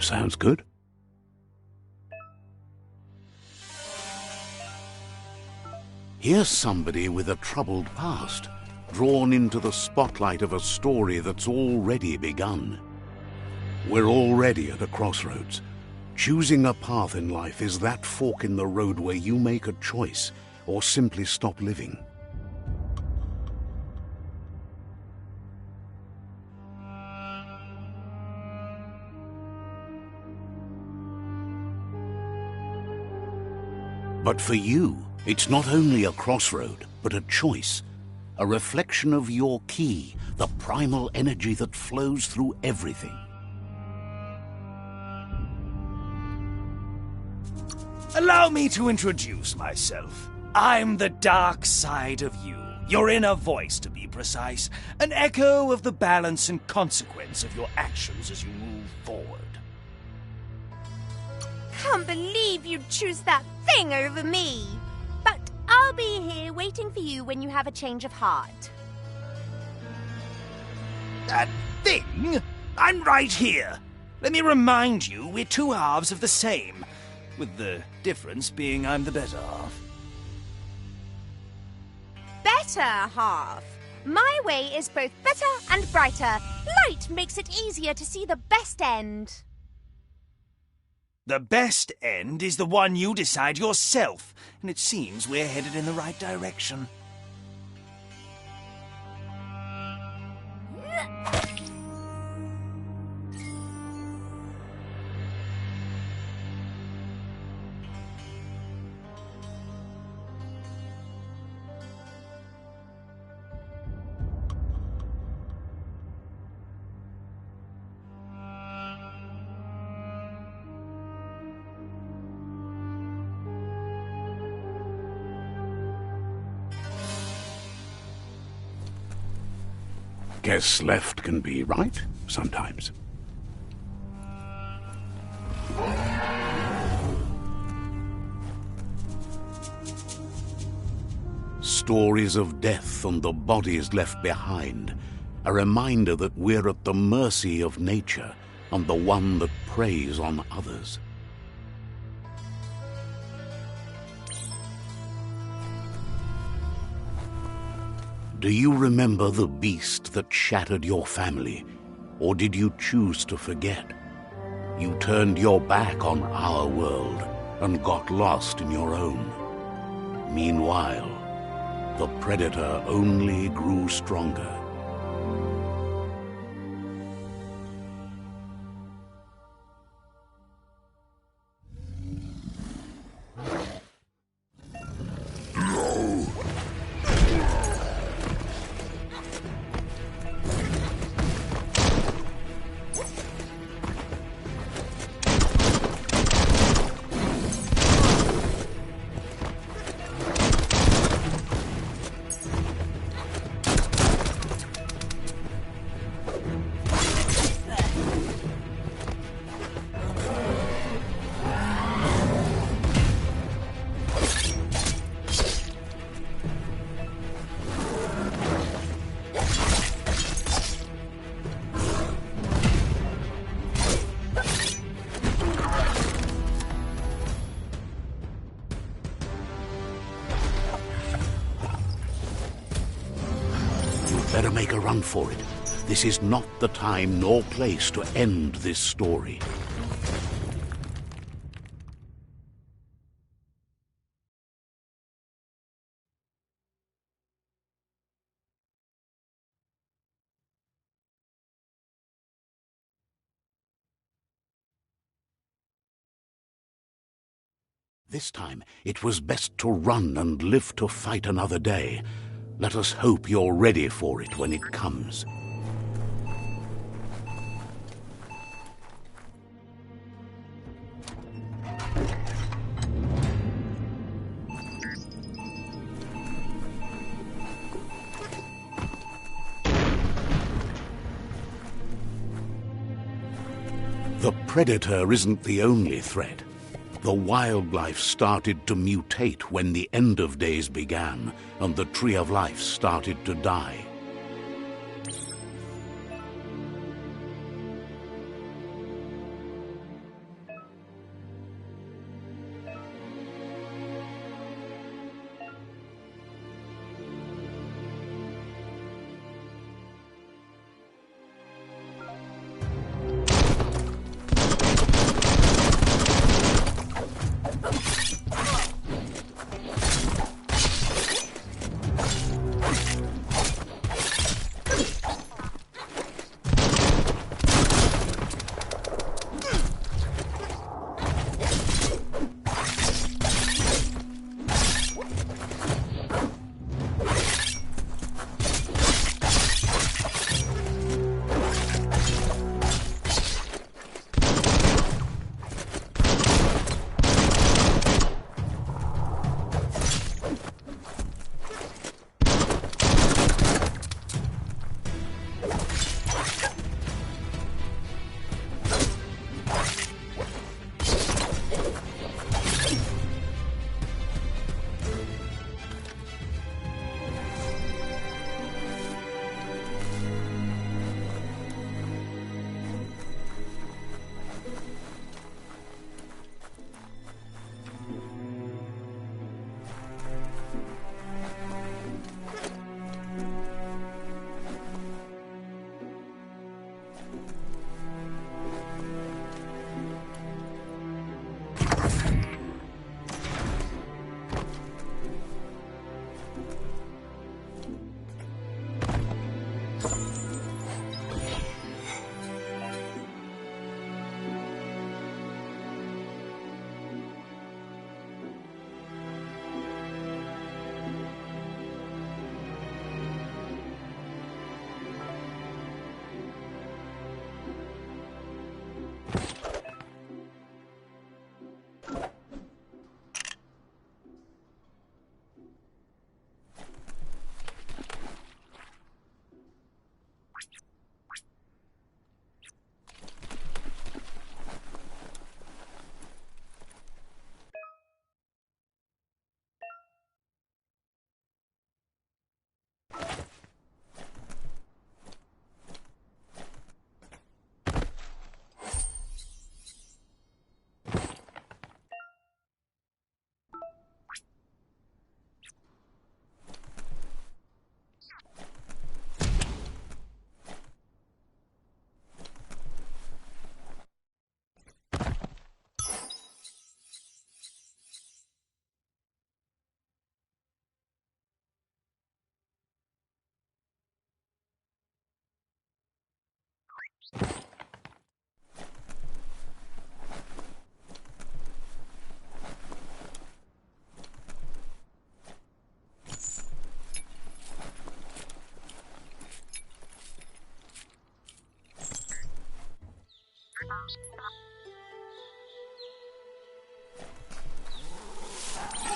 Sounds good. Here's somebody with a troubled past, drawn into the spotlight of a story that's already begun. We're already at a crossroads. Choosing a path in life is that fork in the road where you make a choice or simply stop living. But for you, it's not only a crossroad, but a choice. A reflection of your key, the primal energy that flows through everything. Allow me to introduce myself. I'm the dark side of you. Your inner voice, to be precise. An echo of the balance and consequence of your actions as you move forward. Can't believe you'd choose that thing over me. But I'll be here waiting for you when you have a change of heart. That thing? I'm right here. Let me remind you, we're two halves of the same. With the difference being I'm the better half. Better half. My way is both better and brighter. Light makes it easier to see the best end. The best end is the one you decide yourself, and it seems we're headed in the right direction. Guess left can be right, sometimes. Stories of death and the bodies left behind. A reminder that we're at the mercy of nature and the one that preys on others. Do you remember the beast that shattered your family, or did you choose to forget? You turned your back on our world and got lost in your own. Meanwhile, the predator only grew stronger. Better make a run for it. This is not the time nor place to end this story. This time, it was best to run and live to fight another day. Let us hope you're ready for it when it comes. The predator isn't the only threat. The wildlife started to mutate when the end of days began, and the tree of life started to die.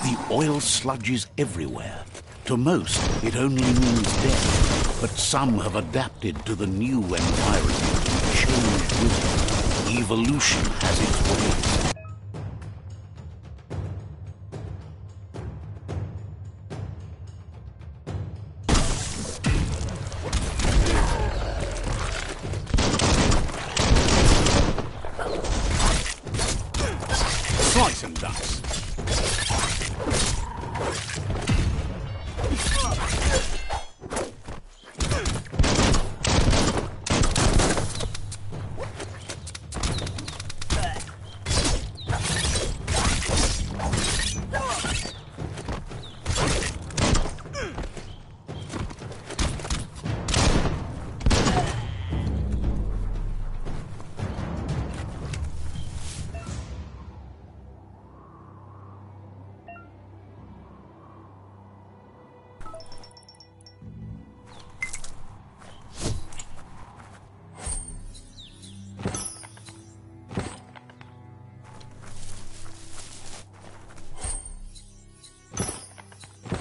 The oil sludges everywhere. To most, it only means death, but some have adapted to the new environment and changed with it. Evolution has its ways. Slice and dice.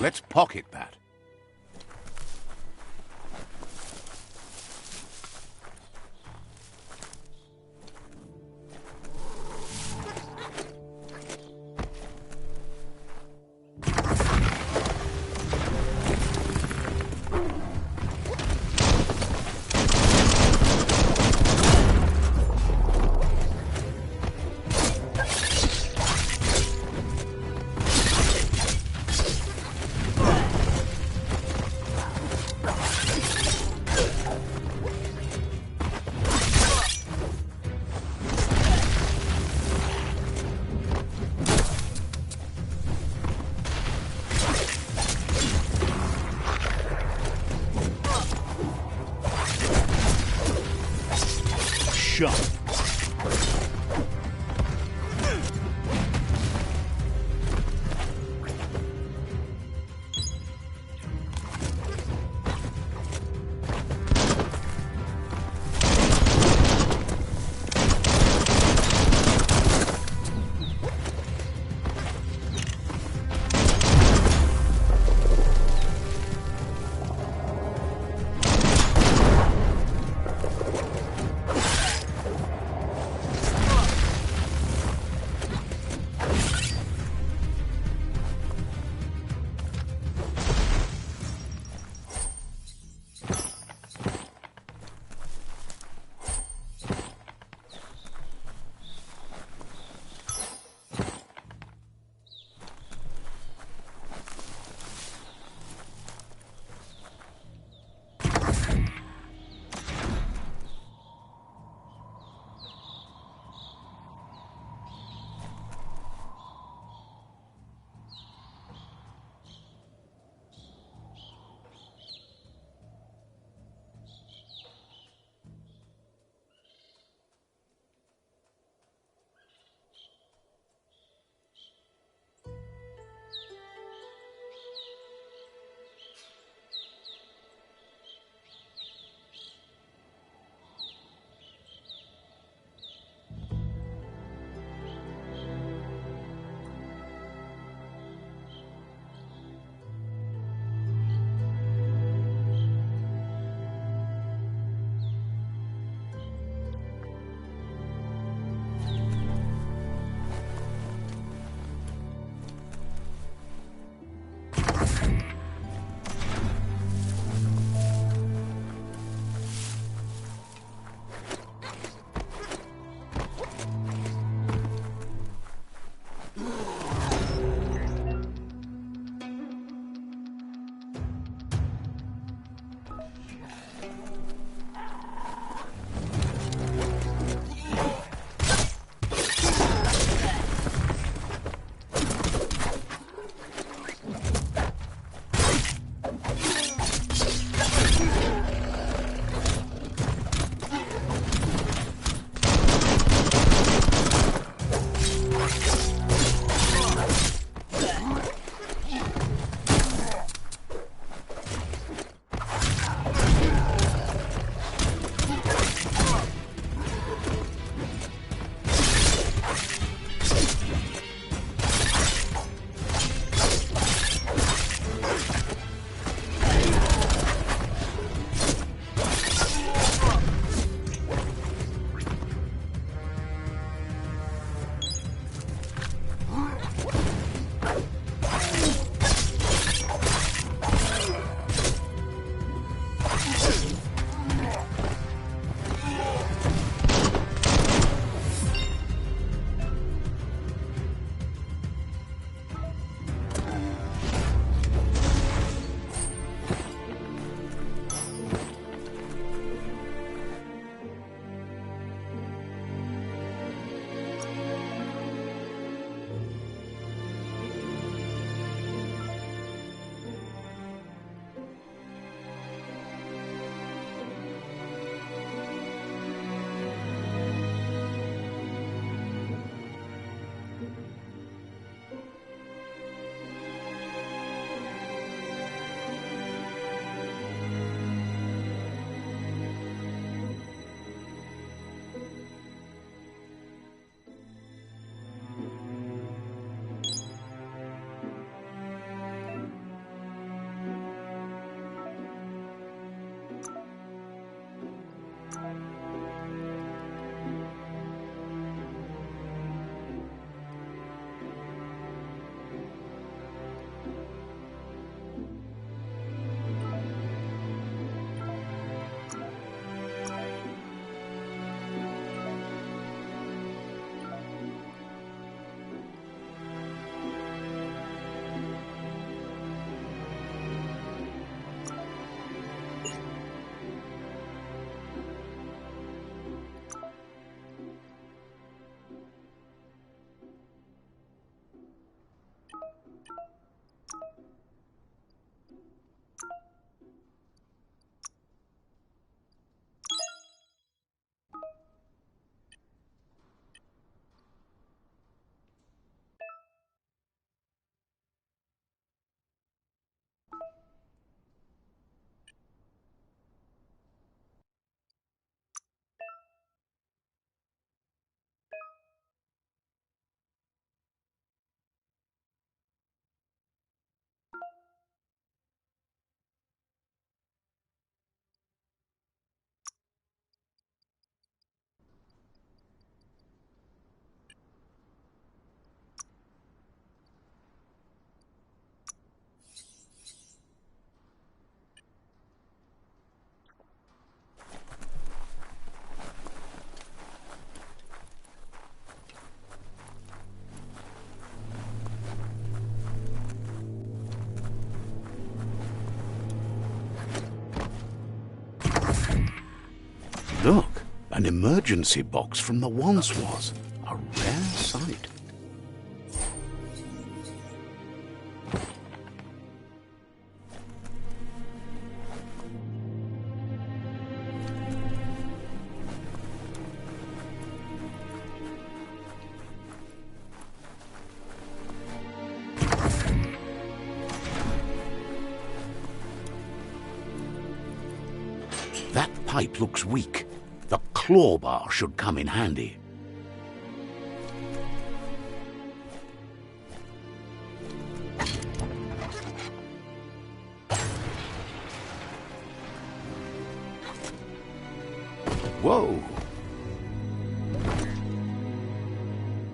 Let's pocket that. Shot. emergency box from the once was. A rare sight. That pipe looks weak. The claw bar should come in handy. Whoa!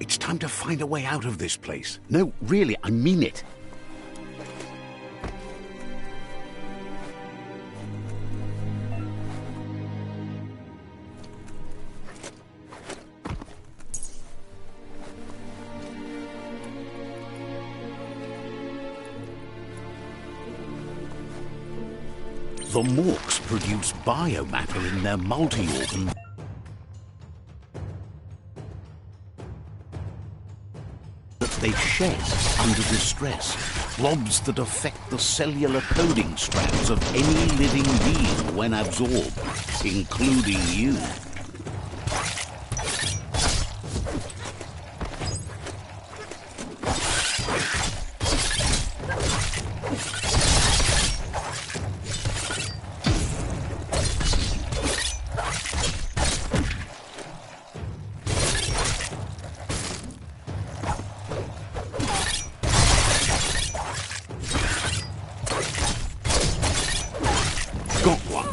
It's time to find a way out of this place. No, really, I mean it. The Morks produce biomatter in their multi-organ that they shed under distress, blobs that affect the cellular coding strands of any living being when absorbed, including you. Got one.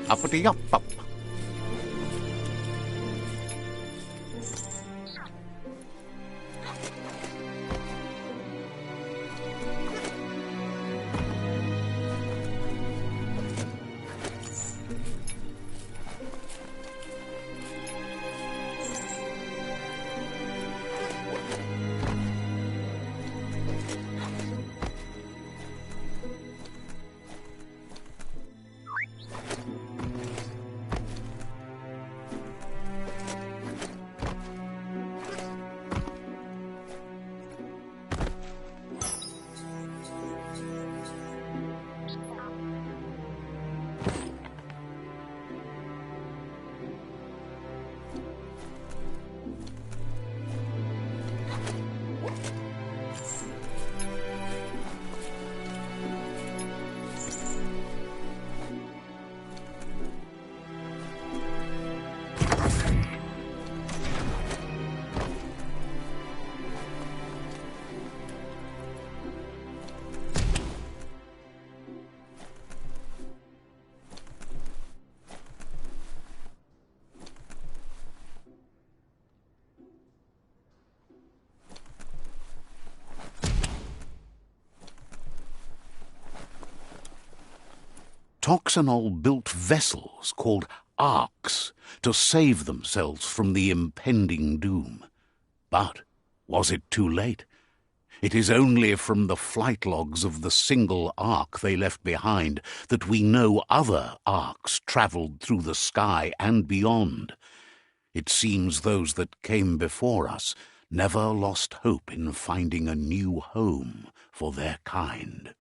Uppity up up. Toxanol built vessels called arks to save themselves from the impending doom. But was it too late? It is only from the flight logs of the single ark they left behind that we know other arks travelled through the sky and beyond. It seems those that came before us never lost hope in finding a new home for their kind.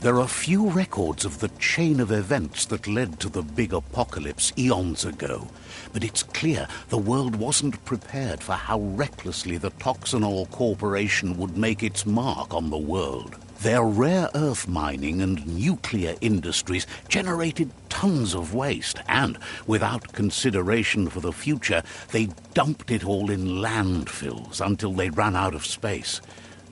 There are few records of the chain of events that led to the big apocalypse eons ago, but it's clear the world wasn't prepared for how recklessly the Toxanol Corporation would make its mark on the world. Their rare earth mining and nuclear industries generated tons of waste, and, without consideration for the future, they dumped it all in landfills until they ran out of space.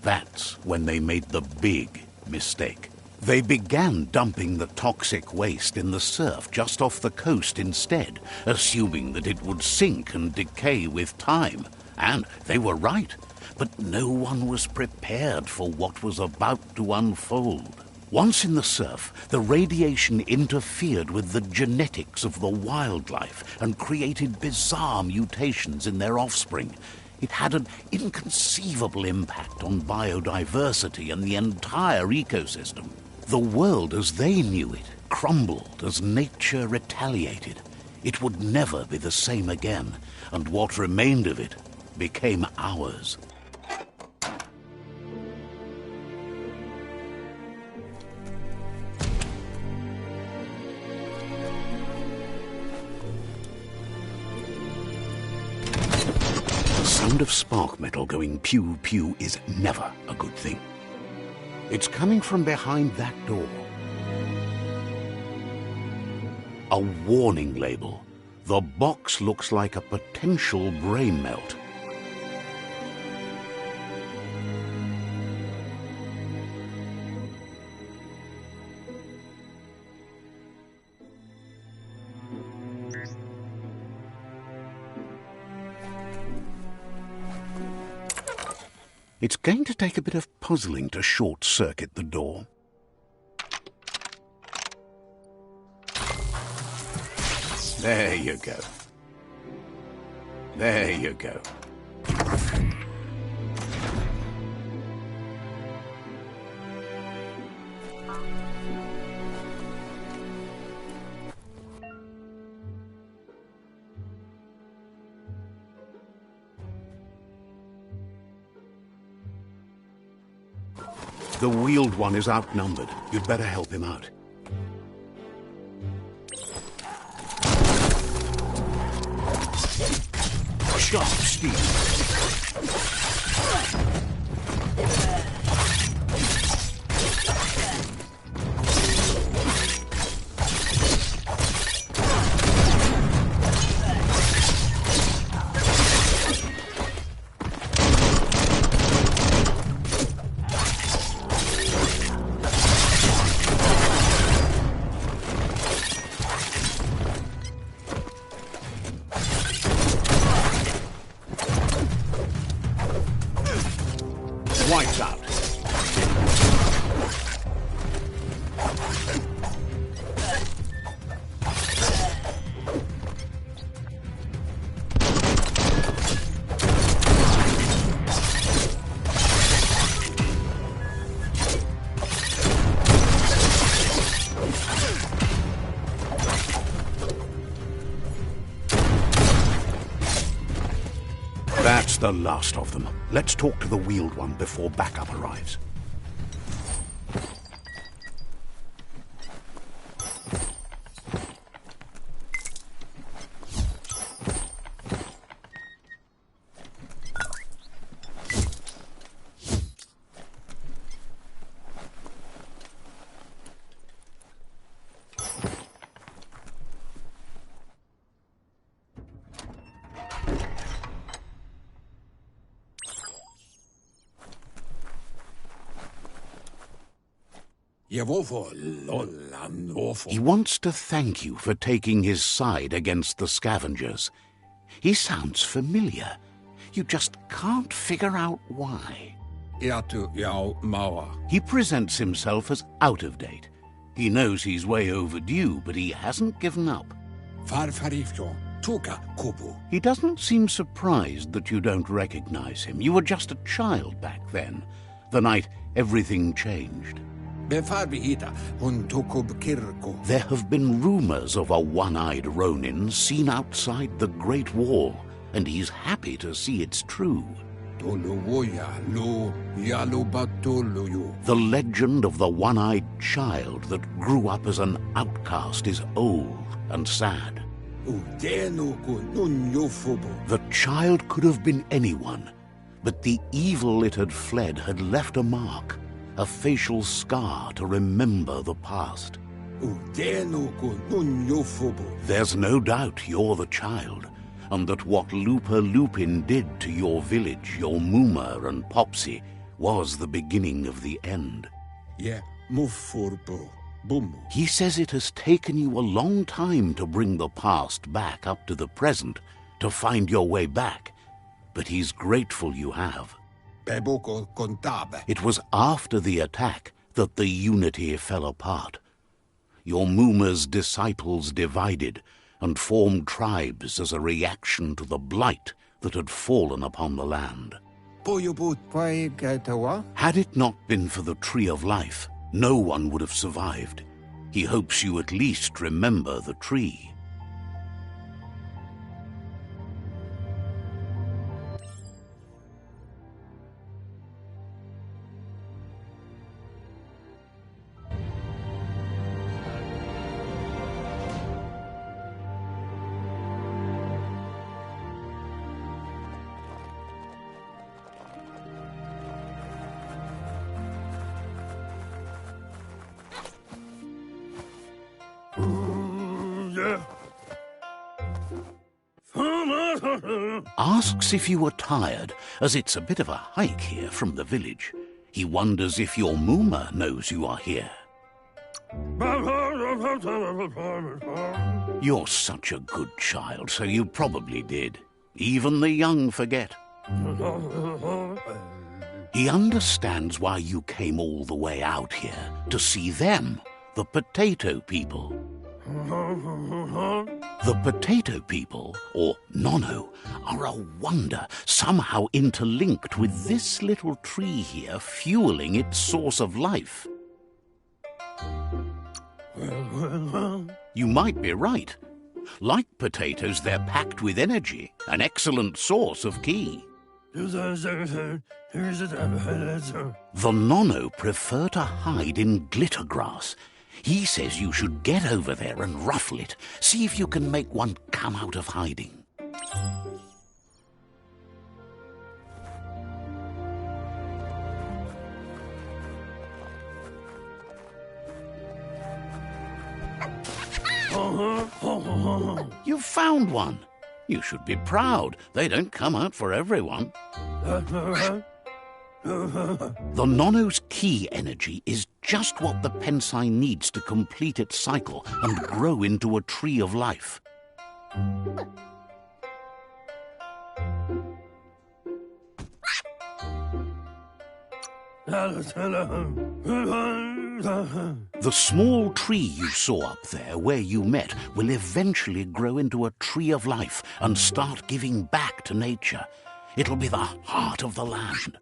That's when they made the big mistake. They began dumping the toxic waste in the surf just off the coast instead, assuming that it would sink and decay with time. And they were right, but no one was prepared for what was about to unfold. Once in the surf, the radiation interfered with the genetics of the wildlife and created bizarre mutations in their offspring. It had an inconceivable impact on biodiversity and the entire ecosystem. The world as they knew it crumbled as nature retaliated. It would never be the same again, and what remained of it became ours. The sound of spark metal going pew-pew is never a good thing. It's coming from behind that door. A warning label. The box looks like a potential brain melt. It's going to take a bit of puzzling to short-circuit the door. There you go. There you go. The wheeled one is outnumbered. You'd better help him out. Sharp steel. Wiped out. That's the last of them. Let's talk to the wheeled one before backup arrives. He wants to thank you for taking his side against the scavengers. He sounds familiar. You just can't figure out why. He presents himself as out of date. He knows he's way overdue, but he hasn't given up. He doesn't seem surprised that you don't recognize him. You were just a child back then, the night everything changed. There have been rumors of a one-eyed Ronin seen outside the Great Wall, and he's happy to see it's true. The legend of the one-eyed child that grew up as an outcast is old and sad. The child could have been anyone, but the evil it had fled had left a mark. A facial scar to remember the past. There's no doubt you're the child, and that what Lupa Lupin did to your village, your Muma and Popsy, was the beginning of the end. He says it has taken you a long time to bring the past back up to the present, to find your way back, but he's grateful you have. It was after the attack that the unity fell apart. Your Muma's disciples divided and formed tribes as a reaction to the blight that had fallen upon the land. Had it not been for the Tree of Life, no one would have survived. He hopes you at least remember the tree. Asks if you were tired, as it's a bit of a hike here from the village. He wonders if your Muma knows you are here. You're such a good child, so you probably did. Even the young forget. He understands why you came all the way out here, to see them, the potato people. The potato people, or Nono, are a wonder, somehow interlinked with this little tree here fueling its source of life. You might be right. Like potatoes, they're packed with energy, an excellent source of ki. The Nono prefer to hide in glitter grass. He says you should get over there and ruffle it. See if you can make one come out of hiding. You've found one. You should be proud. They don't come out for everyone. The Nono's ki energy is just what the Pensai needs to complete its cycle and grow into a tree of life. The small tree you saw up there where you met will eventually grow into a tree of life and start giving back to nature. It'll be the heart of the land.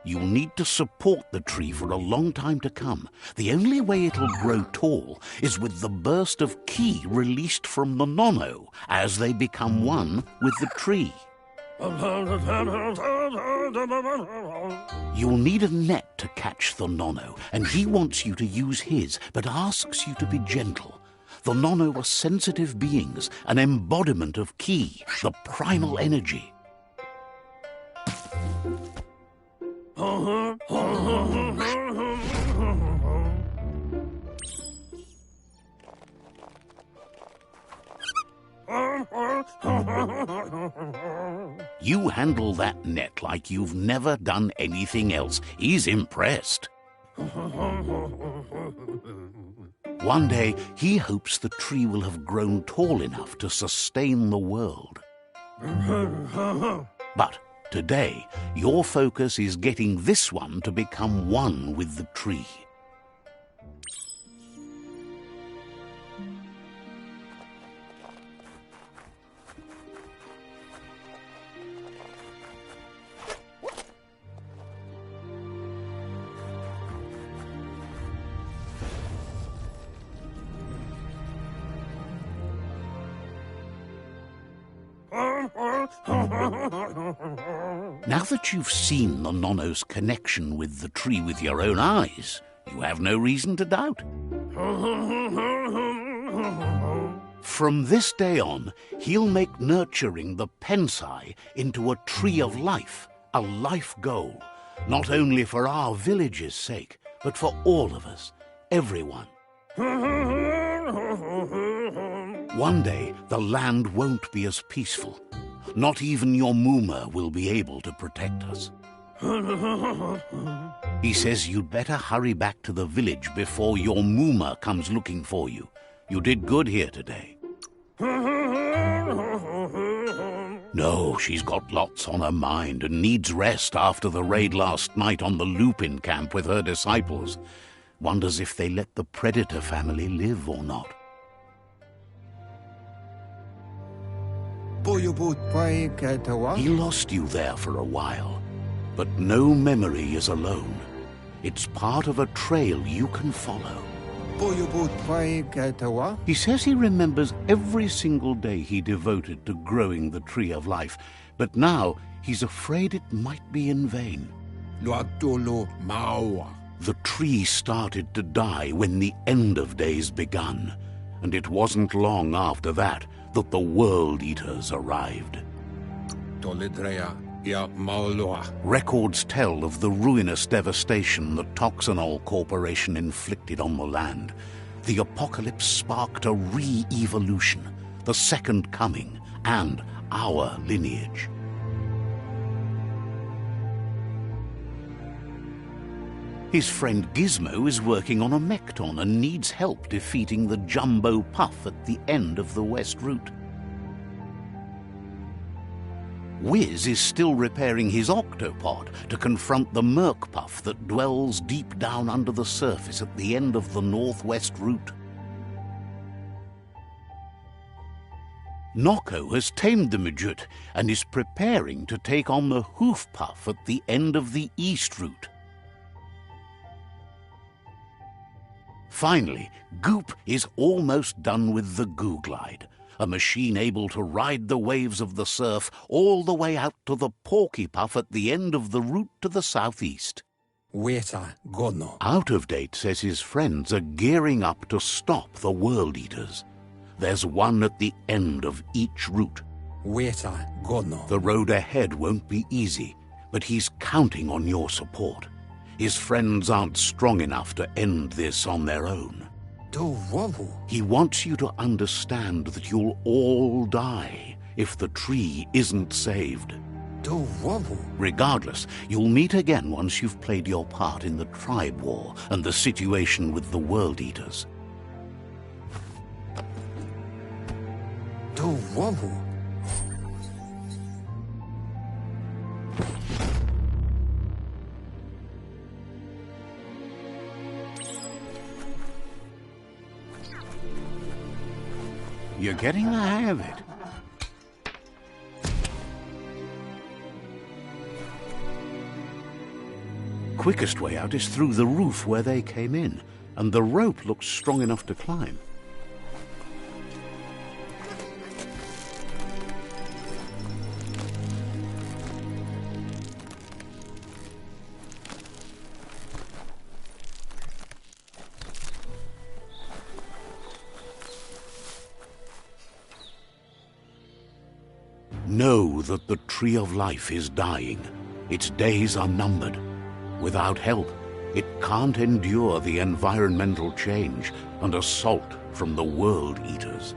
You'll need to support the tree for a long time to come. The only way it'll grow tall is with the burst of ki released from the nono as they become one with the tree. You'll need a net to catch the nono, and he wants you to use his, but asks you to be gentle. The nono are sensitive beings, an embodiment of ki, the primal energy. You handle that net like you've never done anything else. He's impressed. One day, he hopes the tree will have grown tall enough to sustain the world. But today, your focus is getting this one to become one with the tree. Now that you've seen the nono's connection with the tree with your own eyes, you have no reason to doubt. From this day on, he'll make nurturing the pensai into a tree of life, a life goal, not only for our village's sake, but for all of us, everyone. One day, the land won't be as peaceful. Not even your Mooma will be able to protect us. He says you'd better hurry back to the village before your Mooma comes looking for you. You did good here today. No, she's got lots on her mind and needs rest after the raid last night on the Lupin camp with her disciples. Wonders if they let the Predator family live or not. He lost you there for a while, but no memory is alone. It's part of a trail you can follow. He says he remembers every single day he devoted to growing the Tree of Life, but now he's afraid it might be in vain. The tree started to die when the end of days begun, and it wasn't long after that that the World Eaters arrived. Records tell of the ruinous devastation the Toxanol Corporation inflicted on the land. The apocalypse sparked a re-evolution, the Second Coming, and our lineage. His friend Gizmo is working on a Mekton and needs help defeating the Jumbo Puff at the end of the West Route. Wiz is still repairing his Octopod to confront the Merc Puff that dwells deep down under the surface at the end of the Northwest Route. Noko has tamed the Midget and is preparing to take on the Hoof Puff at the end of the East Route. Finally, Goop is almost done with the Goo Glide, a machine able to ride the waves of the surf all the way out to the Porky Puff at the end of the route to the southeast. Out of Date says his friends are gearing up to stop the World Eaters. There's one at the end of each route. The road ahead won't be easy, but he's counting on your support. His friends aren't strong enough to end this on their own. He wants you to understand that you'll all die if the tree isn't saved. Regardless, you'll meet again once you've played your part in the tribe war and the situation with the World Eaters. You're getting the hang of it. quickest way out is through the roof where they came in, and the rope looks strong enough to climb. Know that the Tree of Life is dying. Its days are numbered. Without help, it can't endure the environmental change and assault from the World Eaters.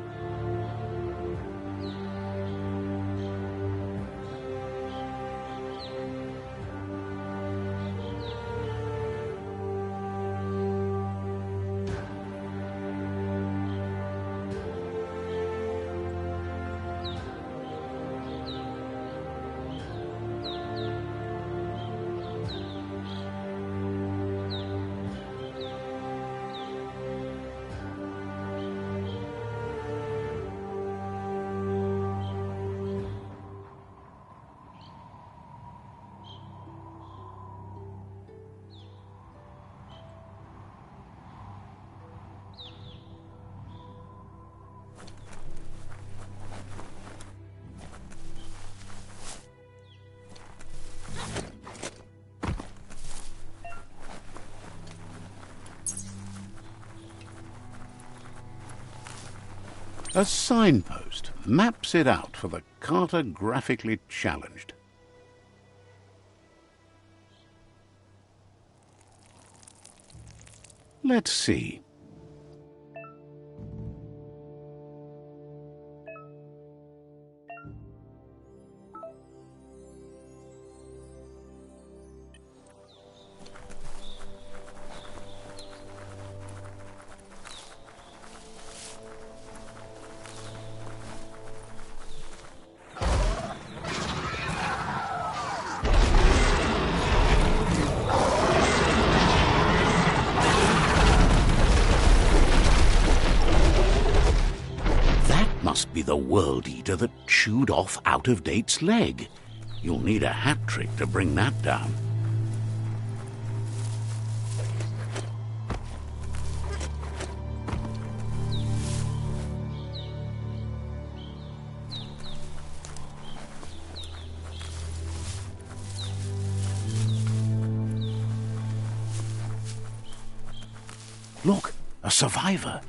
A signpost maps it out for the cartographically challenged. Let's see. Must be the World Eater that chewed off Out-of-Date's leg. You'll need a hat trick to bring that down. Look, a survivor.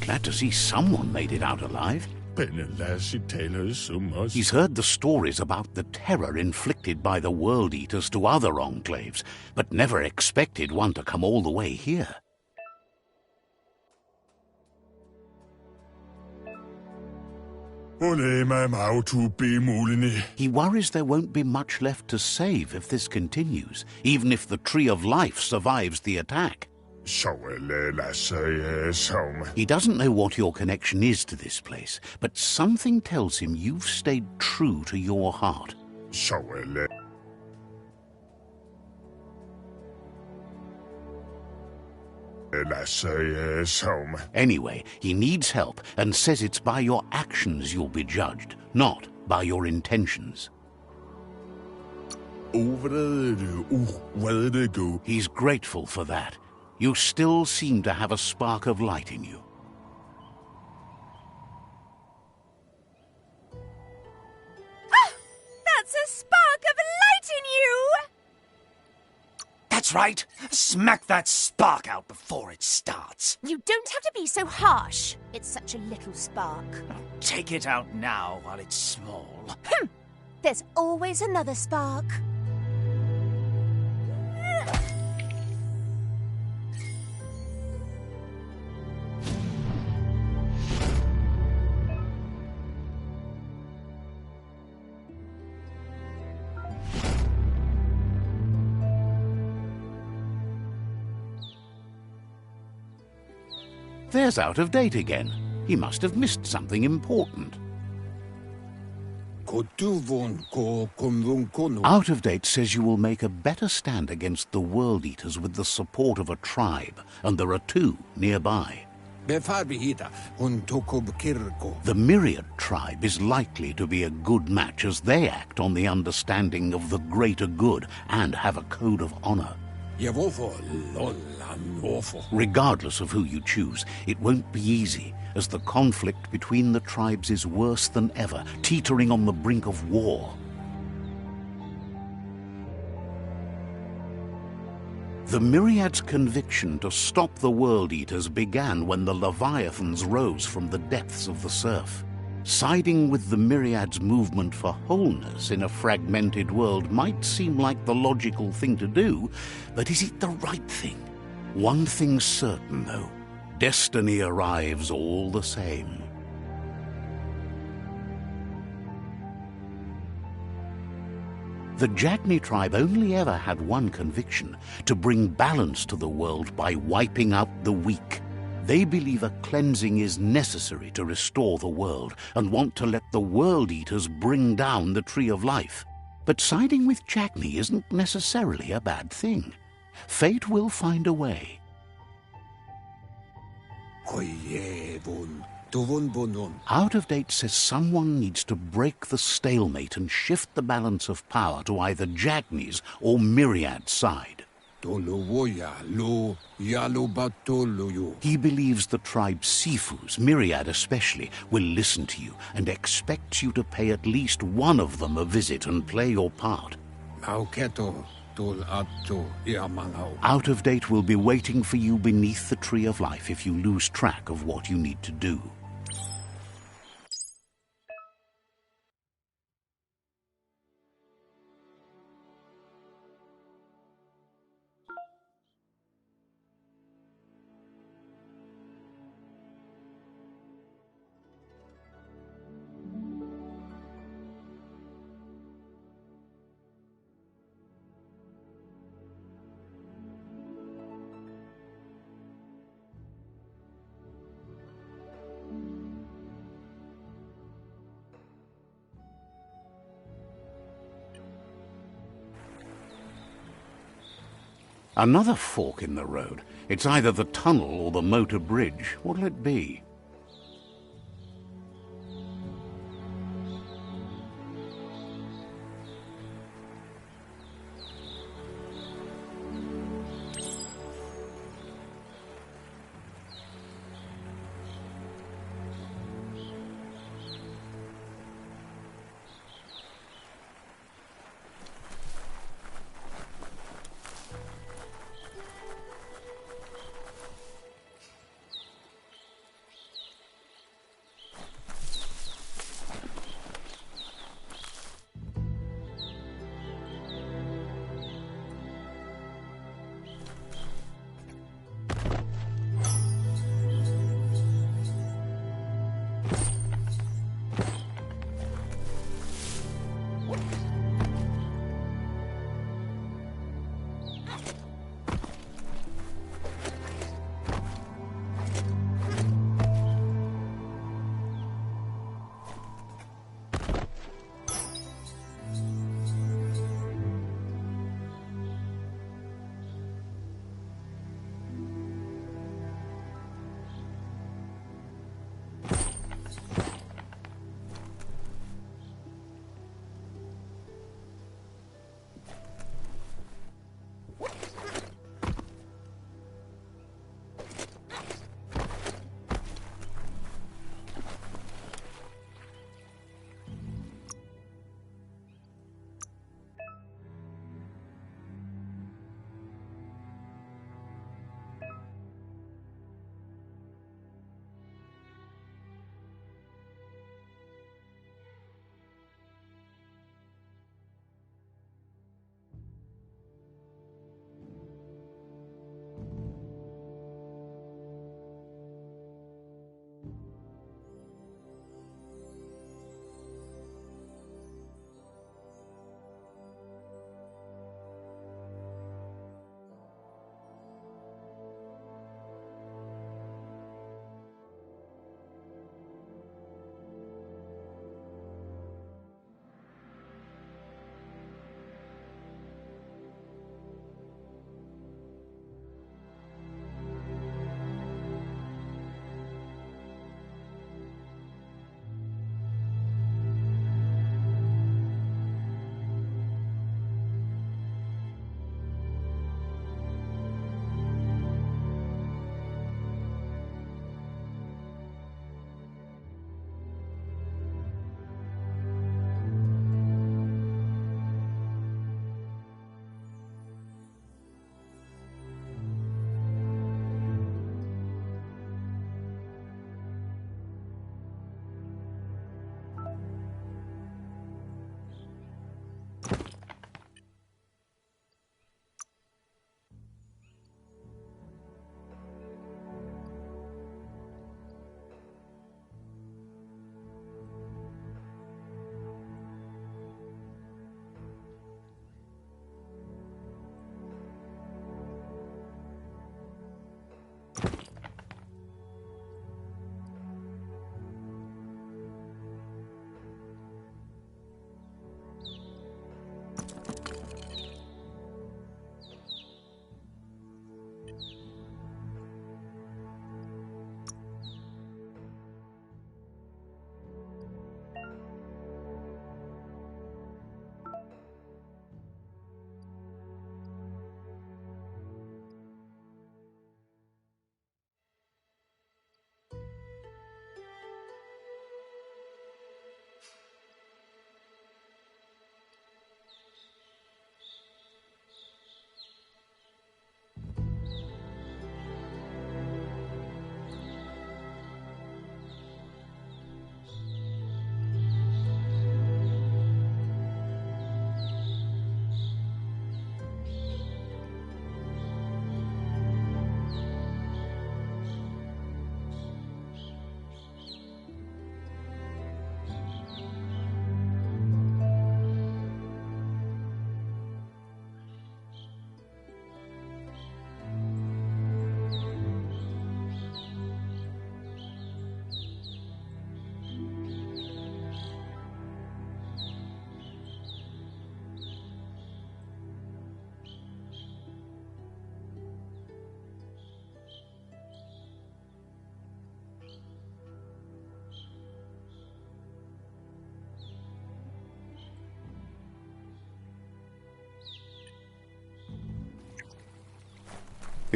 Glad to see someone made it out alive. He's heard the stories about the terror inflicted by the World Eaters to other enclaves, but never expected one to come all the way here. He worries there won't be much left to save if this continues, even if the Tree of Life survives the attack. He doesn't know what your connection is to this place, but something tells him you've stayed true to your heart. Anyway, he needs help and says it's by your actions you'll be judged, not by your intentions. He's grateful for that. You still seem to have a spark of light in you. Ah! That's a spark of light in you! That's right. Smack that spark out before it starts. You don't have to be so harsh. It's such a little spark. Take it out now while it's small. There's always another spark. There's Out-of-Date again. He must have missed something important. Out-of-Date says you will make a better stand against the World Eaters with the support of a tribe, and there are two nearby. The Myriad tribe is likely to be a good match as they act on the understanding of the greater good and have a code of honor. Regardless of who you choose, it won't be easy, as the conflict between the tribes is worse than ever, teetering on the brink of war. The Myriad's conviction to stop the World Eaters began when the Leviathans rose from the depths of the surf. Siding with the Myriad's movement for wholeness in a fragmented world might seem like the logical thing to do, but is it the right thing? One thing's certain, though. Destiny arrives all the same. The Jagni tribe only ever had one conviction: to bring balance to the world by wiping out the weak. They believe a cleansing is necessary to restore the world, and want to let the World Eaters bring down the Tree of Life. But siding with Jagni isn't necessarily a bad thing. Fate will find a way. Out of Date says someone needs to break the stalemate and shift the balance of power to either Jagni's or Myriad's side. He believes the tribe's Sifus, Myriad especially, will listen to you and expects you to pay at least one of them a visit and play your part. Out of Date will be waiting for you beneath the Tree of Life if you lose track of what you need to do. Another fork in the road. It's either the tunnel or the motor bridge. What'll it be?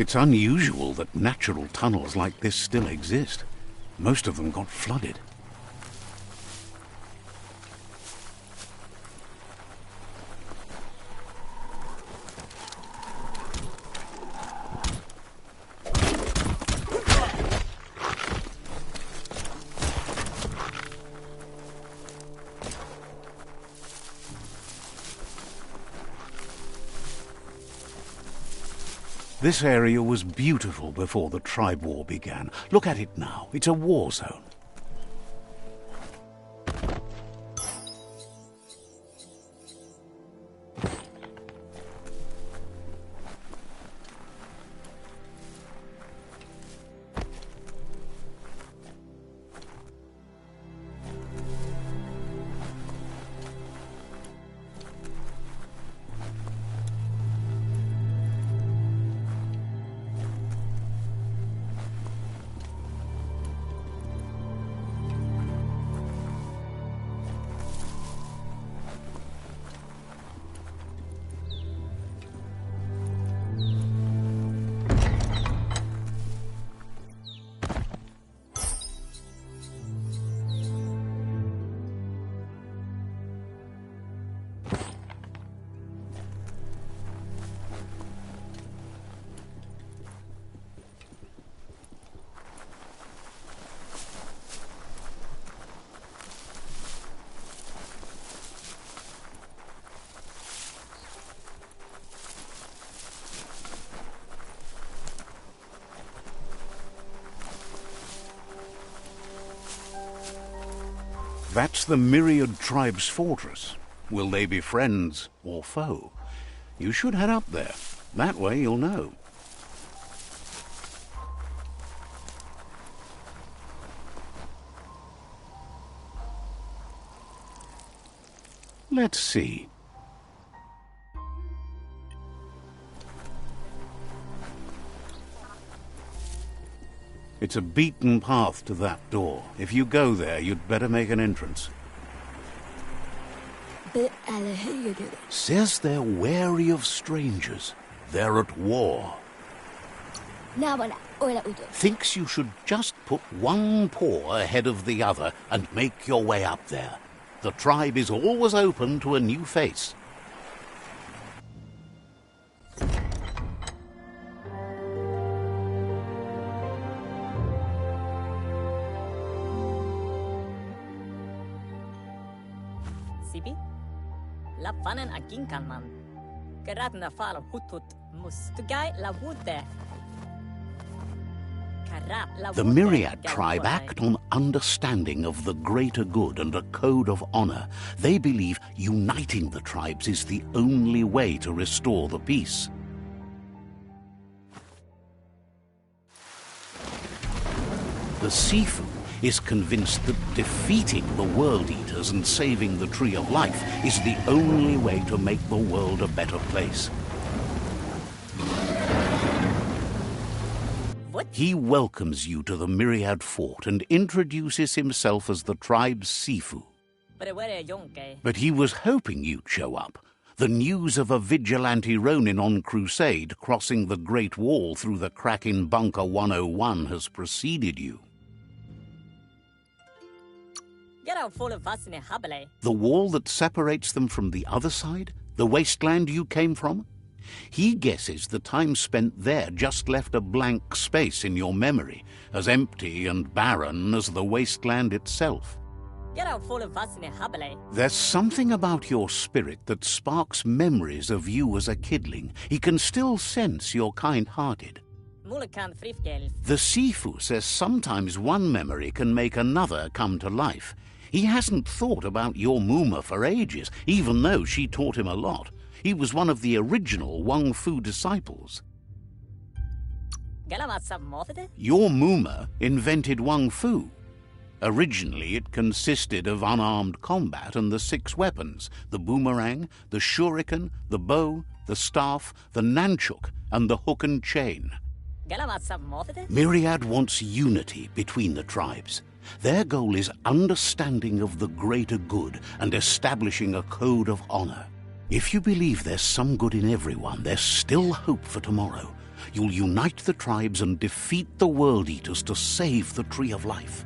It's unusual that natural tunnels like this still exist. Most of them got flooded. This area was beautiful before the tribe war began. Look at it now. It's a war zone. That's the Myriad Tribe's fortress. Will they be friends or foe? You should head up there. That way you'll know. Let's see. It's a beaten path to that door. If you go there, you'd better make an entrance. Says they're wary of strangers. They're at war. Thinks you should just put one paw ahead of the other and make your way up there. The tribe is always open to a new face. Sibi? Lapvanen aginkalman. Karatna fal hutut mustugai la wute. The Myriad tribe act on understanding of the greater good and a code of honor. They believe uniting the tribes is the only way to restore the peace. The Sifu is convinced that defeating the World Eaters and saving the Tree of Life is the only way to make the world a better place. He welcomes you to the Myriad Fort and introduces himself as the tribe's Sifu. But he was hoping you'd show up. The news of a vigilante Ronin on crusade crossing the Great Wall through the crack in Bunker 101 has preceded you. The wall that separates them from the other side? The wasteland you came from? He guesses the time spent there just left a blank space in your memory, as empty and barren as the wasteland itself. There's something about your spirit that sparks memories of you as a kidling. He can still sense you're kind-hearted. The Sifu says sometimes one memory can make another come to life. He hasn't thought about your Muma for ages, even though she taught him a lot. He was one of the original Wang Fu disciples. Your Muma invented Wang Fu. Originally, it consisted of unarmed combat and the 6 weapons: the boomerang, the shuriken, the bow, the staff, the nunchuk, and the hook and chain. Myriad wants unity between the tribes. Their goal is understanding of the greater good and establishing a code of honor. If you believe there's some good in everyone, there's still hope for tomorrow. You'll unite the tribes and defeat the World Eaters to save the Tree of Life.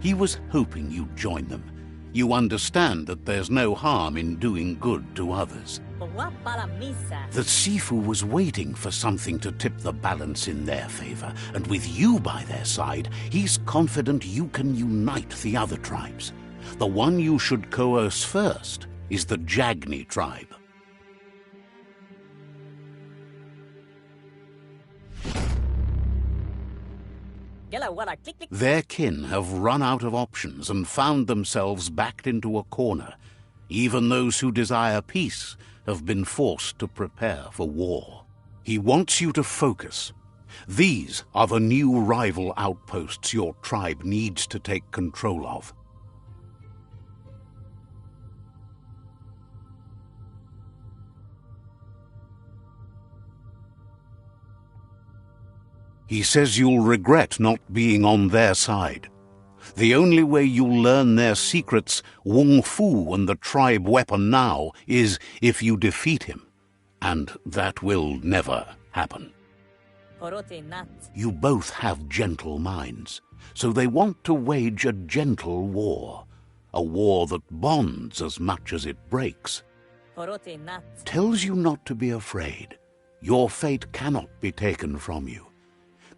He was hoping you'd join them. You understand that there's no harm in doing good to others. The Sifu was waiting for something to tip the balance in their favor, and with you by their side, he's confident you can unite the other tribes. The one you should coerce first is the Jagni tribe. Their kin have run out of options and found themselves backed into a corner. Even those who desire peace have been forced to prepare for war. He wants you to focus. These are the new rival outposts your tribe needs to take control of. He says you'll regret not being on their side. The only way you'll learn their secrets, Wung Fu and the tribe weapon now, is if you defeat him. And that will never happen. You both have gentle minds, so they want to wage a gentle war. A war that bonds as much as it breaks. Tells you not to be afraid. Your fate cannot be taken from you.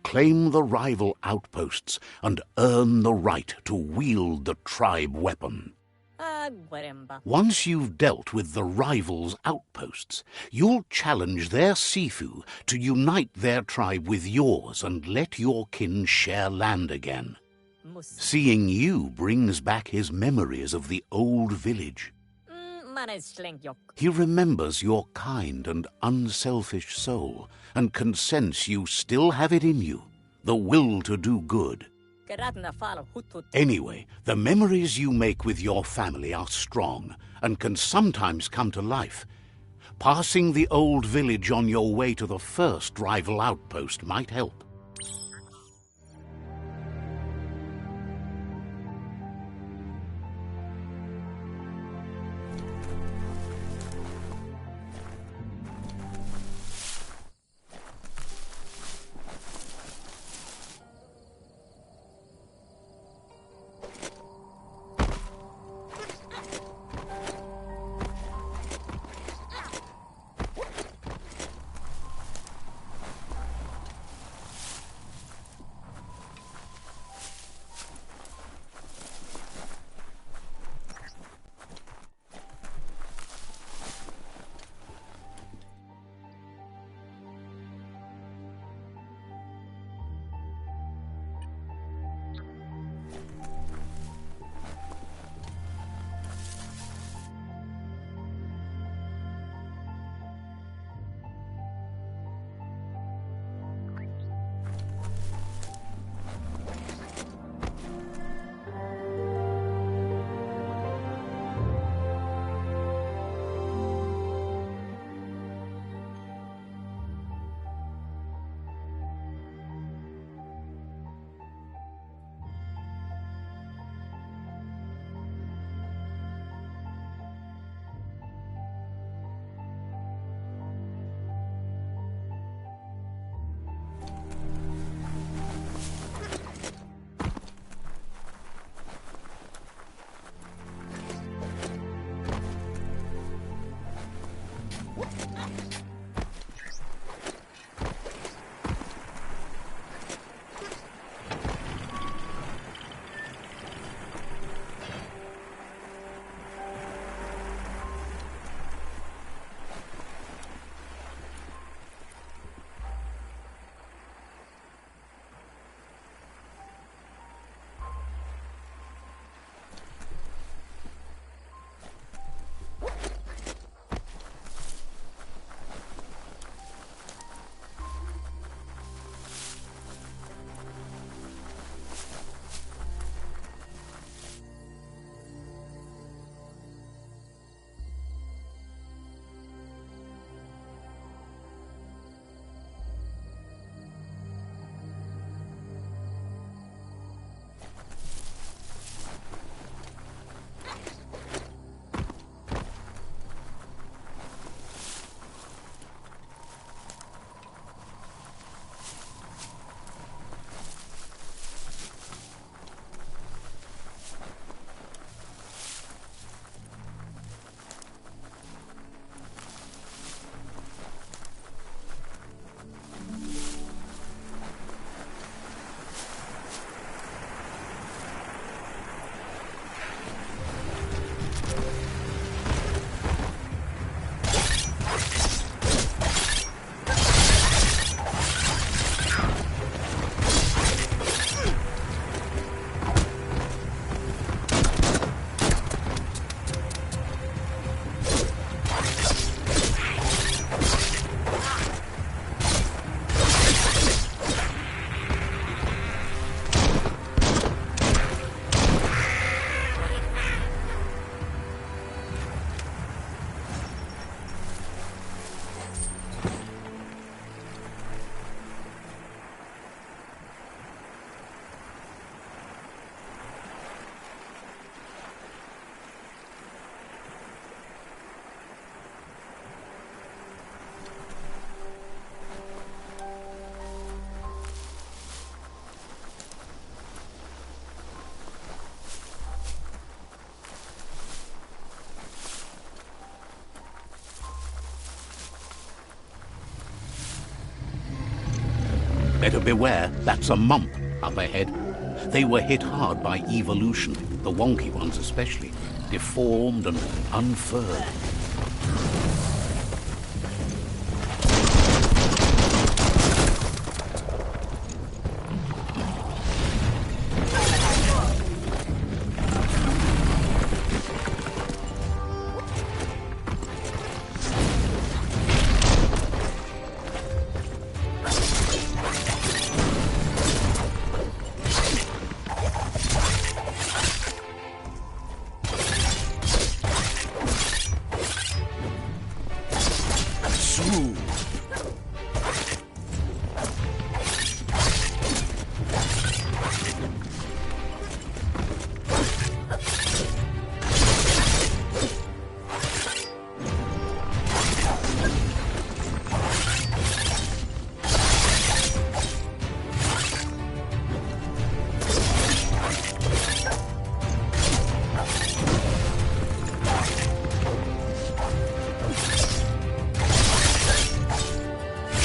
Claim the rival outposts and earn the right to wield the tribe weapon. Once you've dealt with the rivals' outposts, you'll challenge their Sifu to unite their tribe with yours and let your kin share land again. Seeing you brings back his memories of the old village. He remembers your kind and unselfish soul and can sense you still have it in you, the will to do good. Anyway, the memories you make with your family are strong and can sometimes come to life. Passing the old village on your way to the first rival outpost might help. Better beware, that's a mump up ahead. They were hit hard by evolution, the wonky ones especially, deformed and unfurled.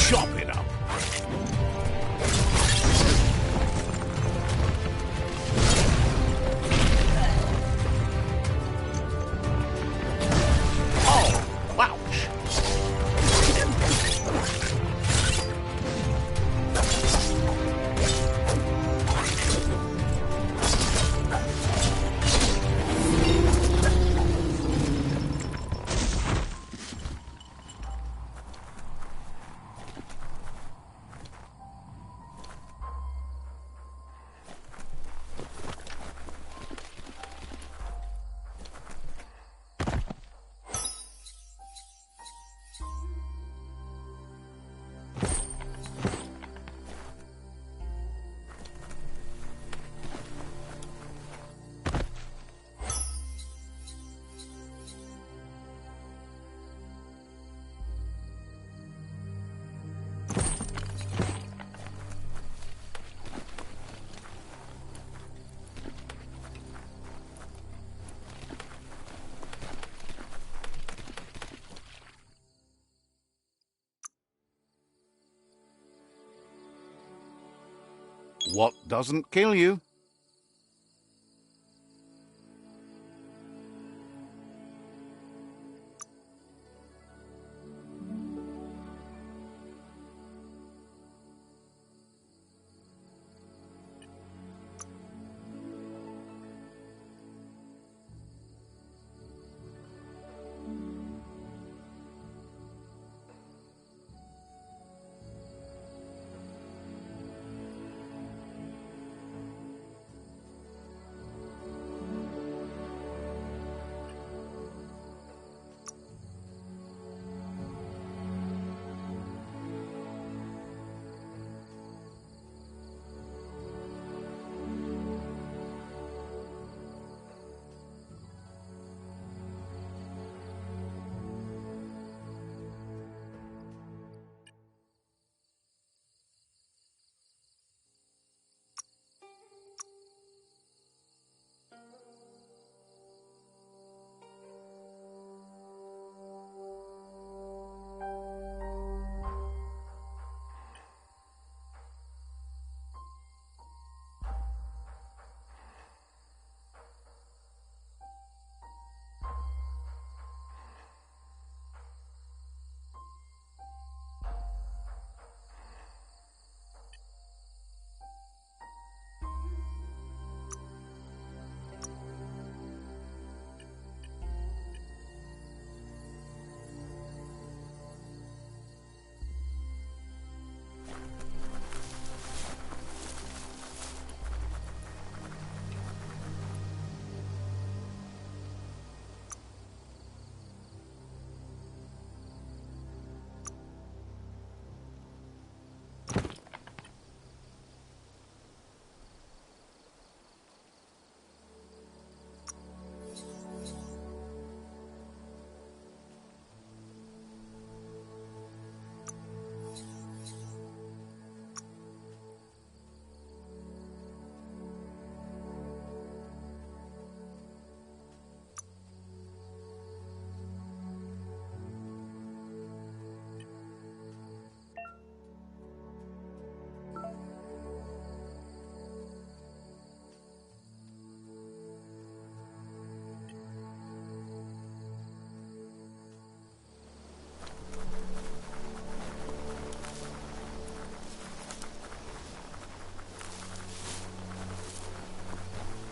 Chop it up. Oh, ouch. What doesn't kill you?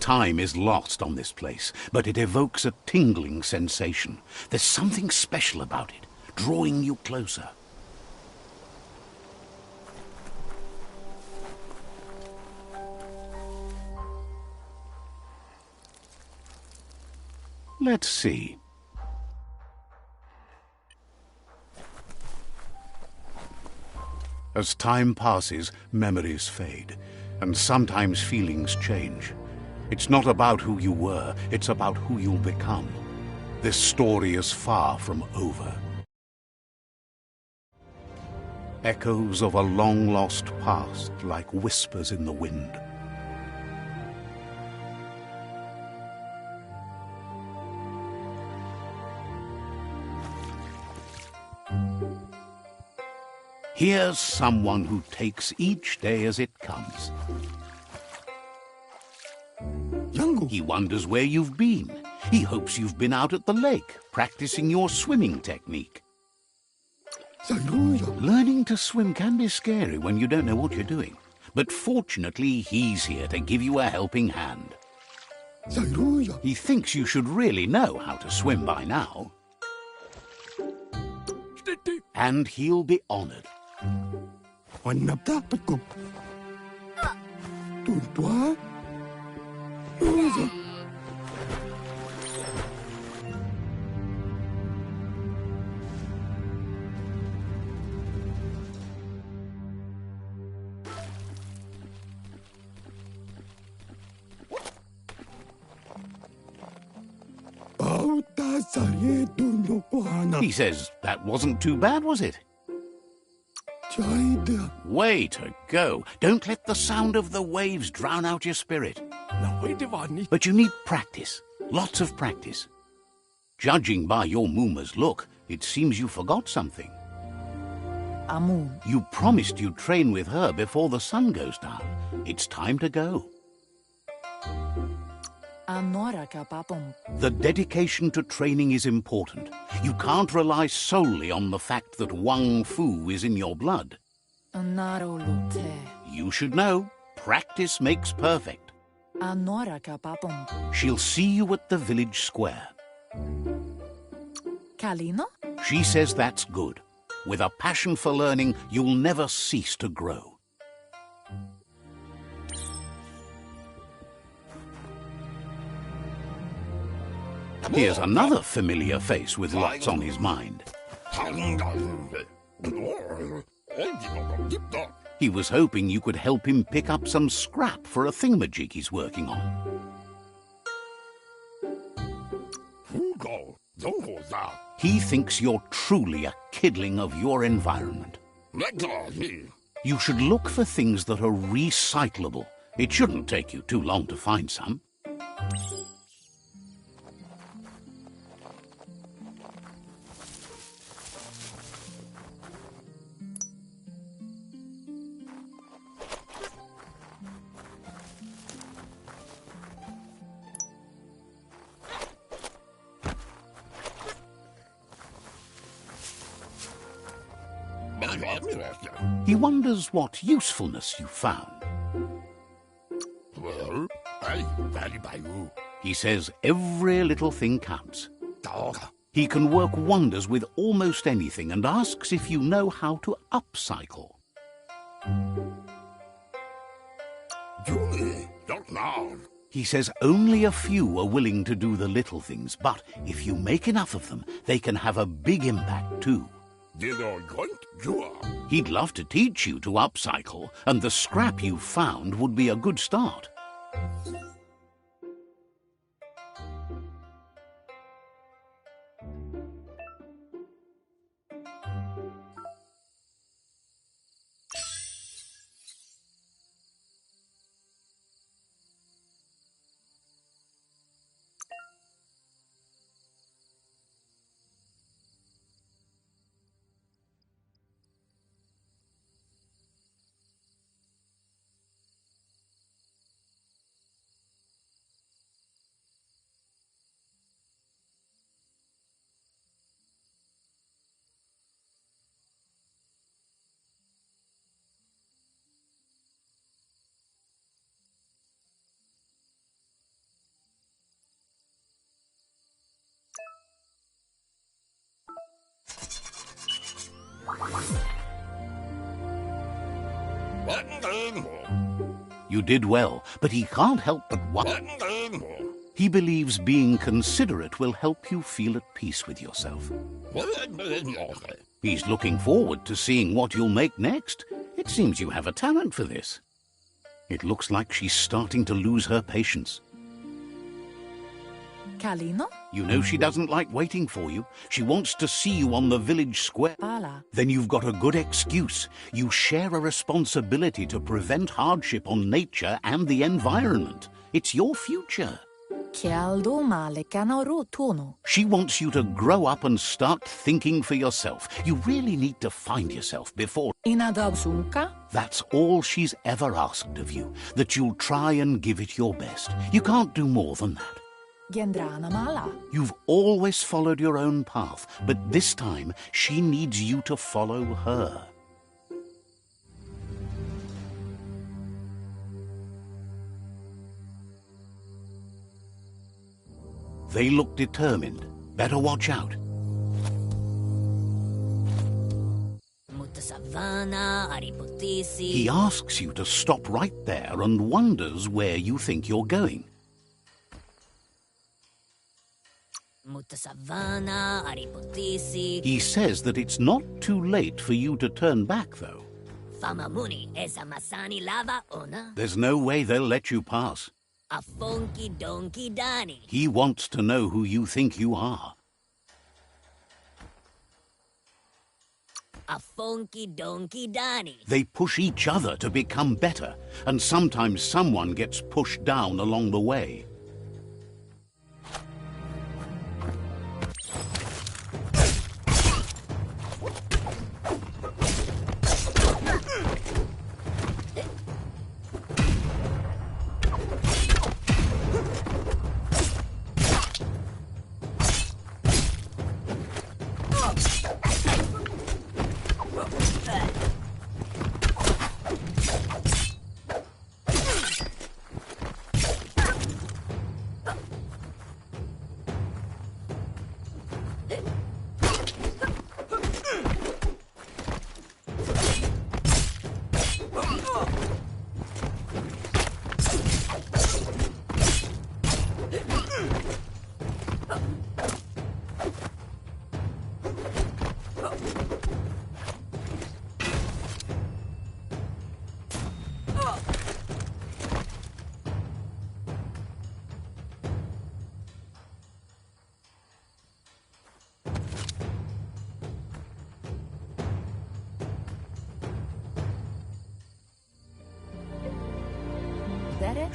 Time is lost on this place, but it evokes a tingling sensation. There's something special about it, drawing you closer. Let's see. As time passes, memories fade, and sometimes feelings change. It's not about who you were, it's about who you'll become. This story is far from over. Echoes of a long-lost past, like whispers in the wind. Here's someone who takes each day as it comes. He wonders where you've been. He hopes you've been out at the lake, practicing your swimming technique. Learning to swim can be scary when you don't know what you're doing. But fortunately, he's here to give you a helping hand. He thinks you should really know how to swim by now. And he'll be honored. He says, that wasn't too bad, was it? Way to go. Don't let the sound of the waves drown out your spirit. But you need practice. Lots of practice. Judging by your Mooma's look, it seems you forgot something. Amun. You promised you'd train with her before the sun goes down. It's time to go. Anora ka papum. The dedication to training is important. You can't rely solely on the fact that Wang Fu is in your blood. Anaro lute. You should know, practice makes perfect. Anora ka papum. She'll see you at the village square. Kalino? She says that's good. With a passion for learning, you'll never cease to grow. Here's another familiar face with lots on his mind. He was hoping you could help him pick up some scrap for a thingamajig he's working on. He thinks you're truly a kidling of your environment. You should look for things that are recyclable. It shouldn't take you too long to find some. He wonders what usefulness you found. He says every little thing counts. He can work wonders with almost anything and asks if you know how to upcycle. He says only a few are willing to do the little things, but if you make enough of them, they can have a big impact too. He'd love to teach you to upcycle, and the scrap you found would be a good start. You did well, but he can't help but He believes being considerate will help you feel at peace with yourself. He's looking forward to seeing what you'll make next. It seems you have a talent for this. It looks like she's starting to lose her patience. Kalino? You know she doesn't like waiting for you. She wants to see you on the village square. Pala. Then you've got a good excuse. You share a responsibility to prevent hardship on nature and the environment. It's your future. Kialdo male kanoro tono. She wants you to grow up and start thinking for yourself. You really need to find yourself before... Inadabsunka? That's all she's ever asked of you, that you'll try and give it your best. You can't do more than that. Gendrana mala. You've always followed your own path, but this time she needs you to follow her. They look determined. Better watch out. He asks you to stop right there and wonders where you think you're going. He says that it's not too late for you to turn back, though. There's no way they'll let you pass. He wants to know who you think you are. They push each other to become better, and sometimes someone gets pushed down along the way.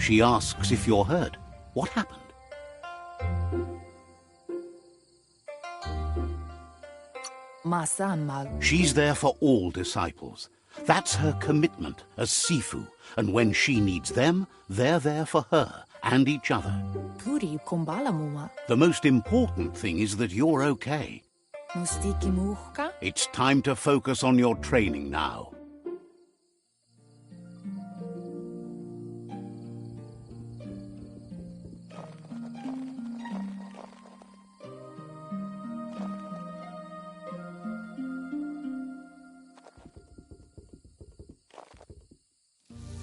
She asks if you're hurt. What happened? She's there for all disciples. That's her commitment as Sifu, and when she needs them, they're there for her and each other. The most important thing is that you're okay. It's time to focus on your training now.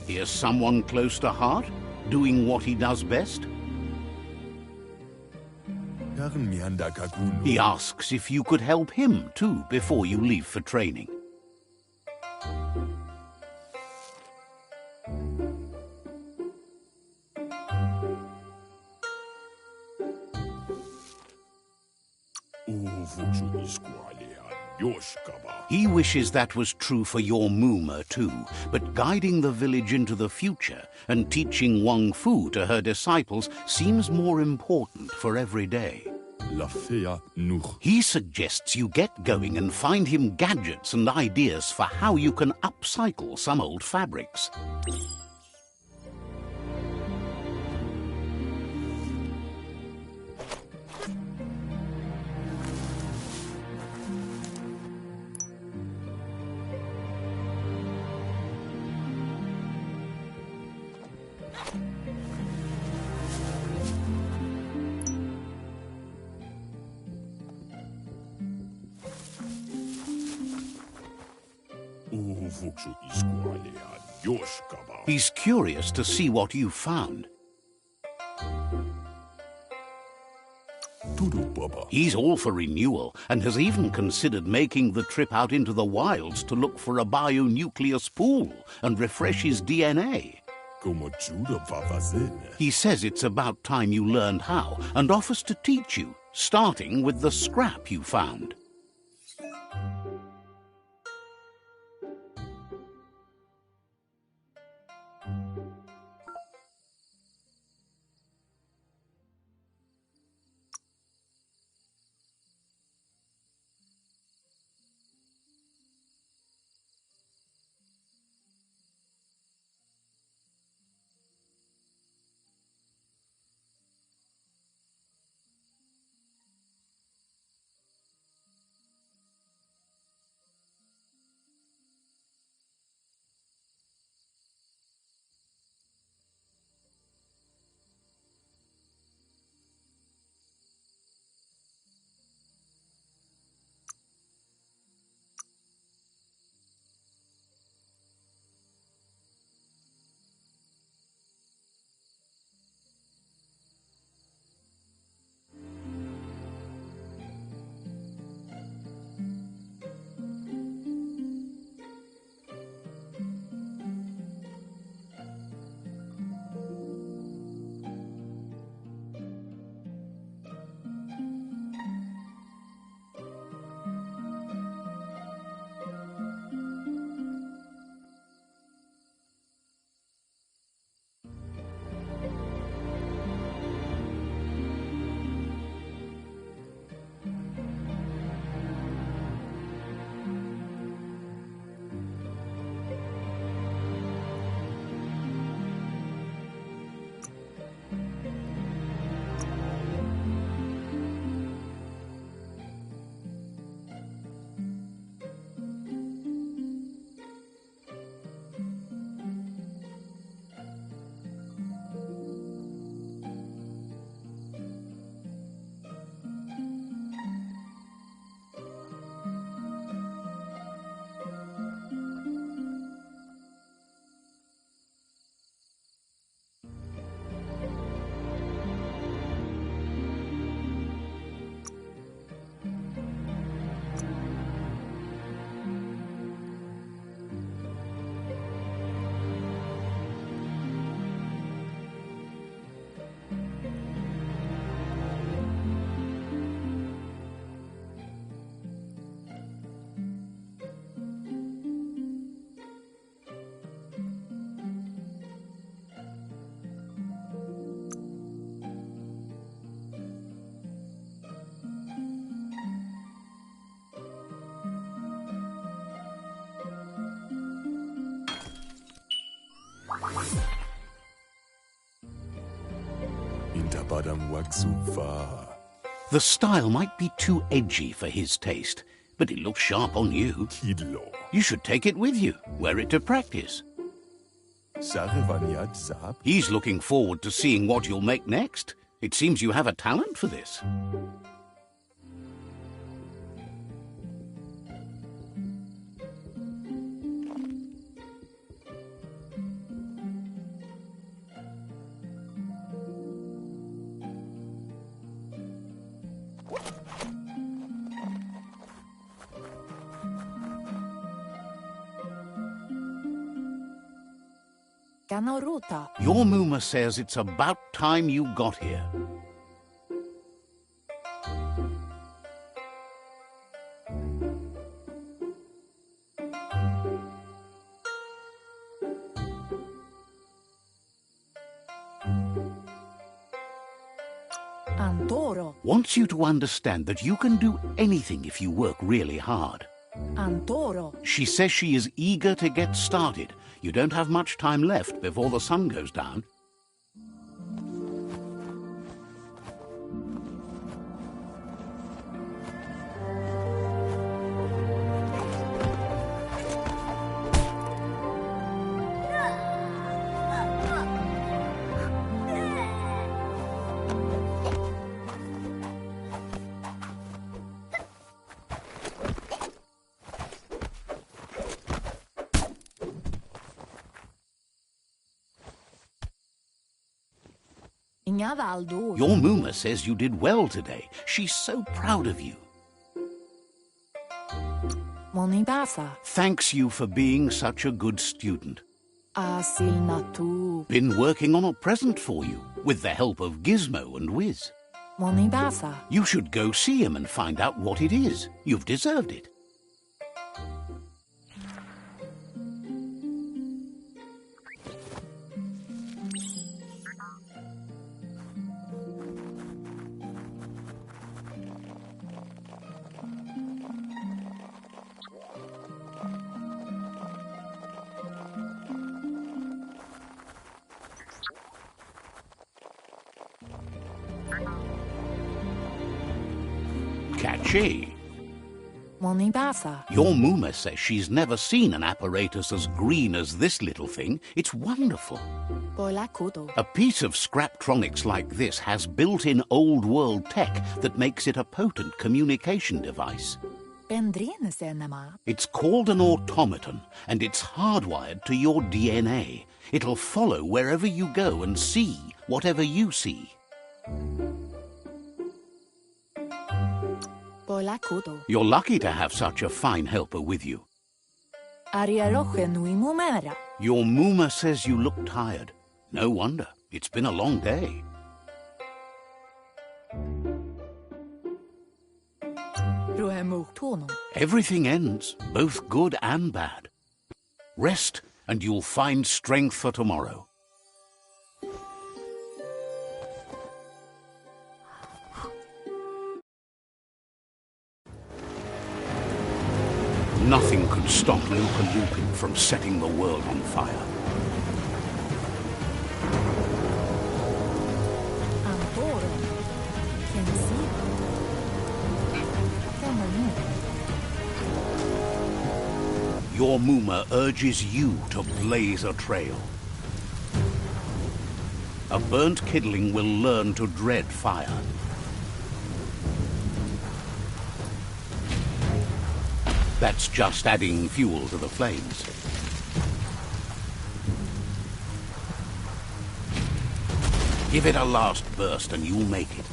Here's someone close to heart, doing what he does best. He asks if you could help him too before you leave for training. He wishes that was true for your Mooma too, but guiding the village into the future and teaching Wang Fu to her disciples seems more important for every day. He suggests you get going and find him gadgets and ideas for how you can upcycle some old fabrics. He's curious to see what you found. He's all for renewal and has even considered making the trip out into the wilds to look for a bionuclear pool and refresh his DNA. He says it's about time you learned how and offers to teach you, starting with the scrap you found. The style might be too edgy for his taste, but it looks sharp on you. You should take it with you, wear it to practice. He's looking forward to seeing what you'll make next. It seems you have a talent for this. Your Muma says it's about time you got here. Antoro. Wants you to understand that you can do anything if you work really hard. Antoro. She says she is eager to get started. You don't have much time left before the sun goes down. Inga valdo. Your Muma says you did well today. She's so proud of you. Monibasa. Thanks you for being such a good student. Asil natu. Been working on a present for you, with the help of Gizmo and Wiz. Monibasa. You should go see him and find out what it is. You've deserved it. Catchy. Monibasa. Your Muma says she's never seen an apparatus as green as this little thing. It's wonderful. Boilakudo. A piece of Scraptronics like this has built-in old-world tech that makes it a potent communication device. Bendrine senema. It's called an automaton, and it's hardwired to your DNA. It'll follow wherever you go and see whatever you see. Boilakudo. You're lucky to have such a fine helper with you. Ariaroche nui mumera. Your Muma says you look tired. No wonder. It's been a long day. Ruemuktono. Everything ends, both good and bad. Rest, and you'll find strength for tomorrow. Nothing could stop Lupin from setting the world on fire. Ancora. Kensi. Temanu. Your Muma urges you to blaze a trail. A burnt kidling will learn to dread fire. That's just adding fuel to the flames. Give it a last burst and you'll make it.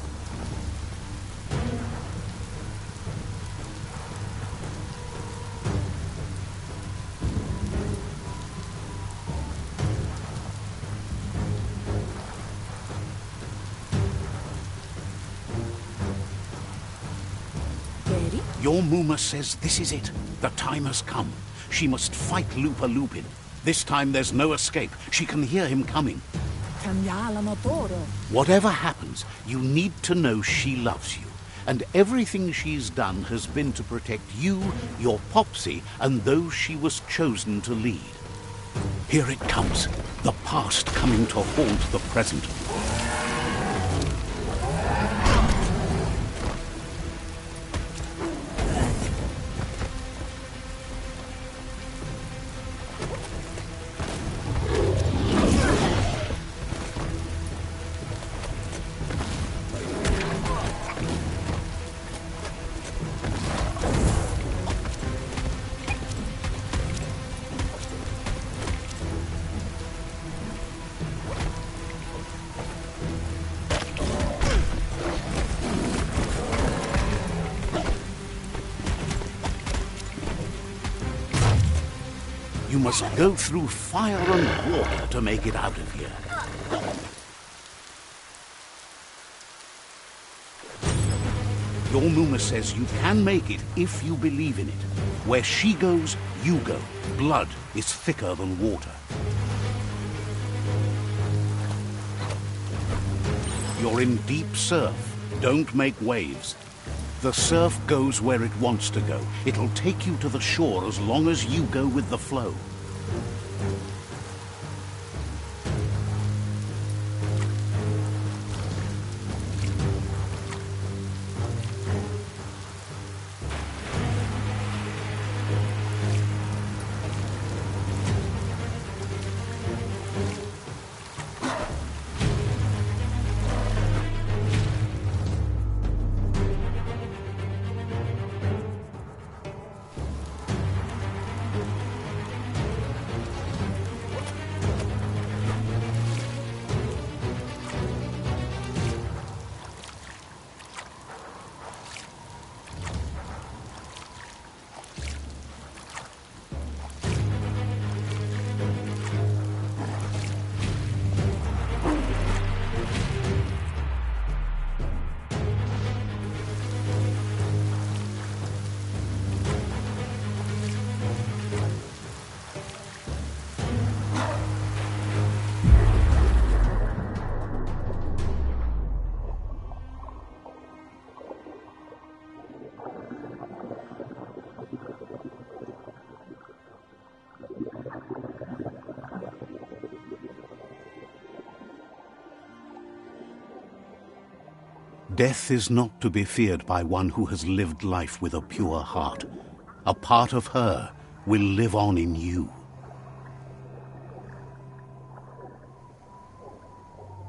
Veri. Your Muma says this is it. The time has come. She must fight Lupin. This time there's no escape. She can hear him coming. Cambiala motoro. Whatever happens, you need to know she loves you. And everything she's done has been to protect you, your Popsy, and those she was chosen to lead. Here it comes. The past coming to haunt the present. You must go through fire and water to make it out of here. Your Muma says you can make it if you believe in it. Where she goes, you go. Blood is thicker than water. You're in deep surf. Don't make waves. The surf goes where it wants to go. It'll take you to the shore as long as you go with the flow. Death is not to be feared by one who has lived life with a pure heart. A part of her will live on in you.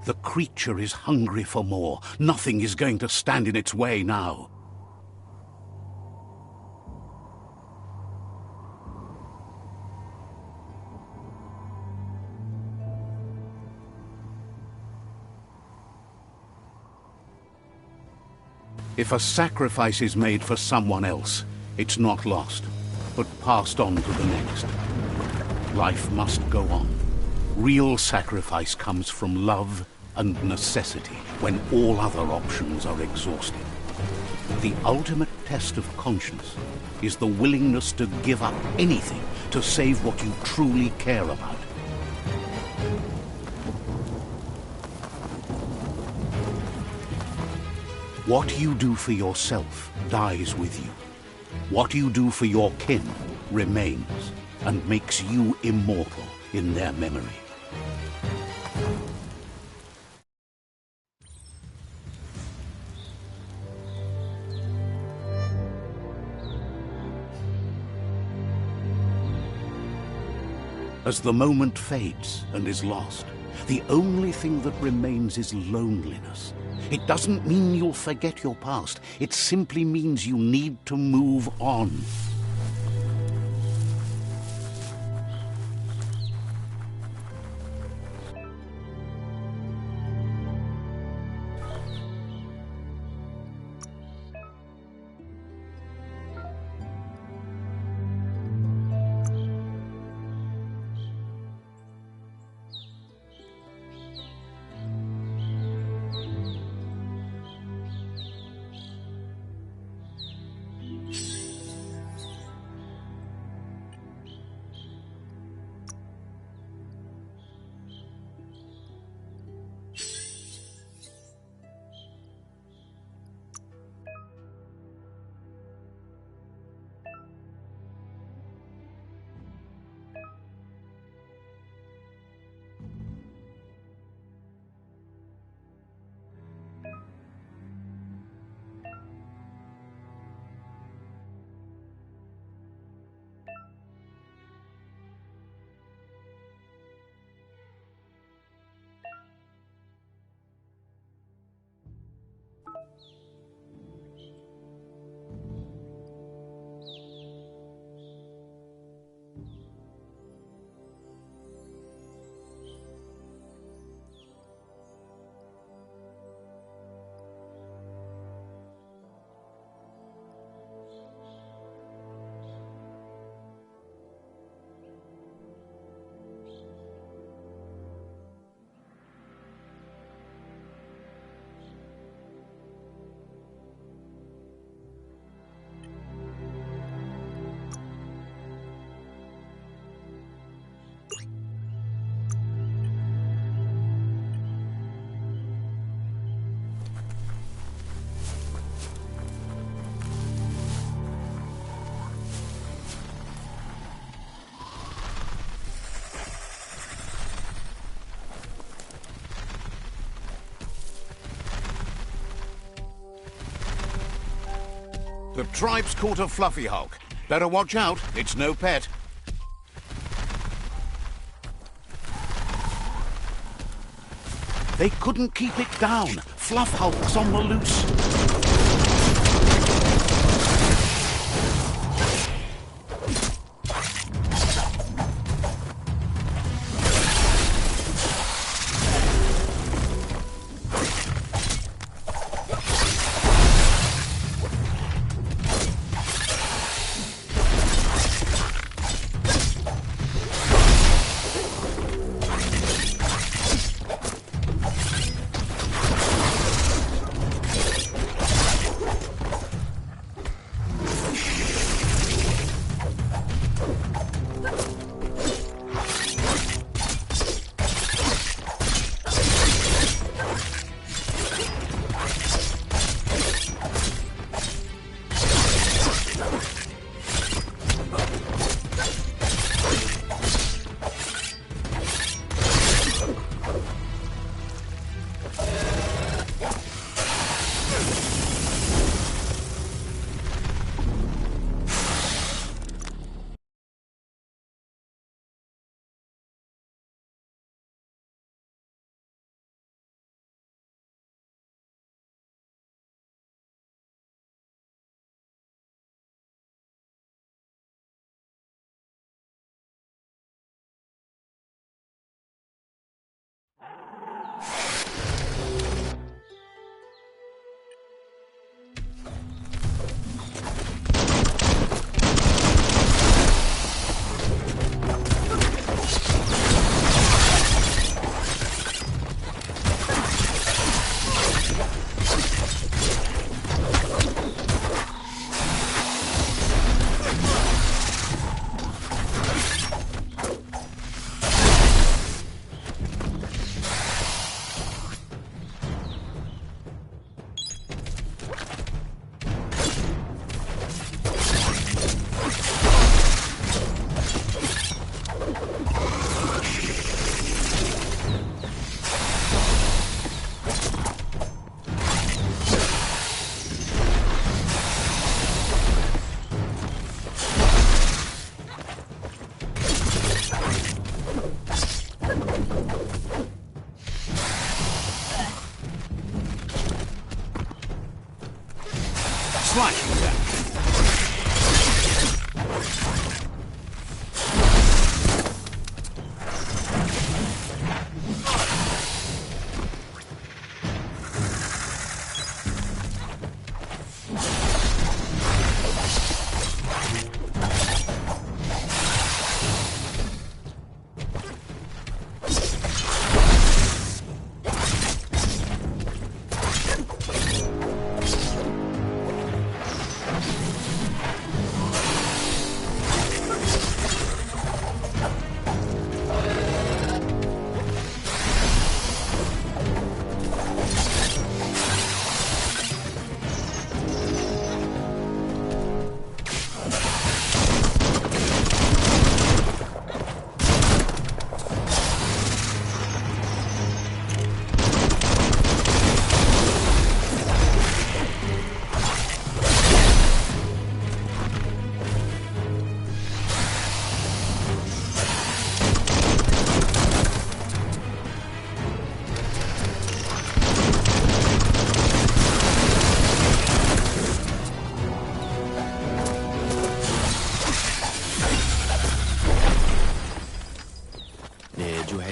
The creature is hungry for more. Nothing is going to stand in its way now. If a sacrifice is made for someone else, it's not lost, but passed on to the next. Life must go on. Real sacrifice comes from love and necessity, when all other options are exhausted. The ultimate test of conscience is the willingness to give up anything to save what you truly care about. What you do for yourself dies with you. What you do for your kin remains and makes you immortal in their memory. As the moment fades and is lost, the only thing that remains is loneliness. It doesn't mean you'll forget your past. It simply means you need to move on. The tribe's caught a fluffy hulk. Better watch out, it's no pet. They couldn't keep it down. Fluff hulk's on the loose.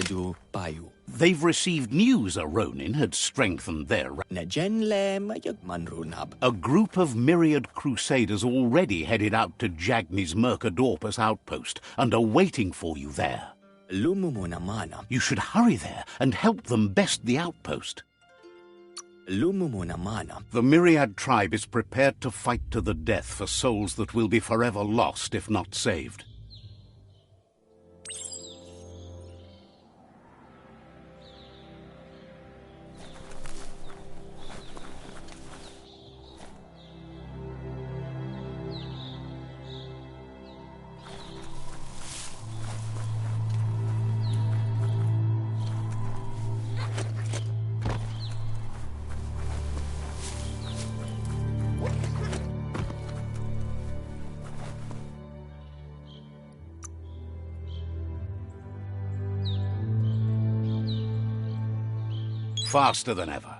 Nedu Bayu. They've received news a Ronin had strengthened their... Nejenle Mayag Manrunab. A group of myriad crusaders already headed out to Jagni's Mercadorpus outpost and are waiting for you there. Lumumunamana. You should hurry there and help them best the outpost. Lumumunamana. The Myriad tribe is prepared to fight to the death for souls that will be forever lost if not saved. Faster than ever.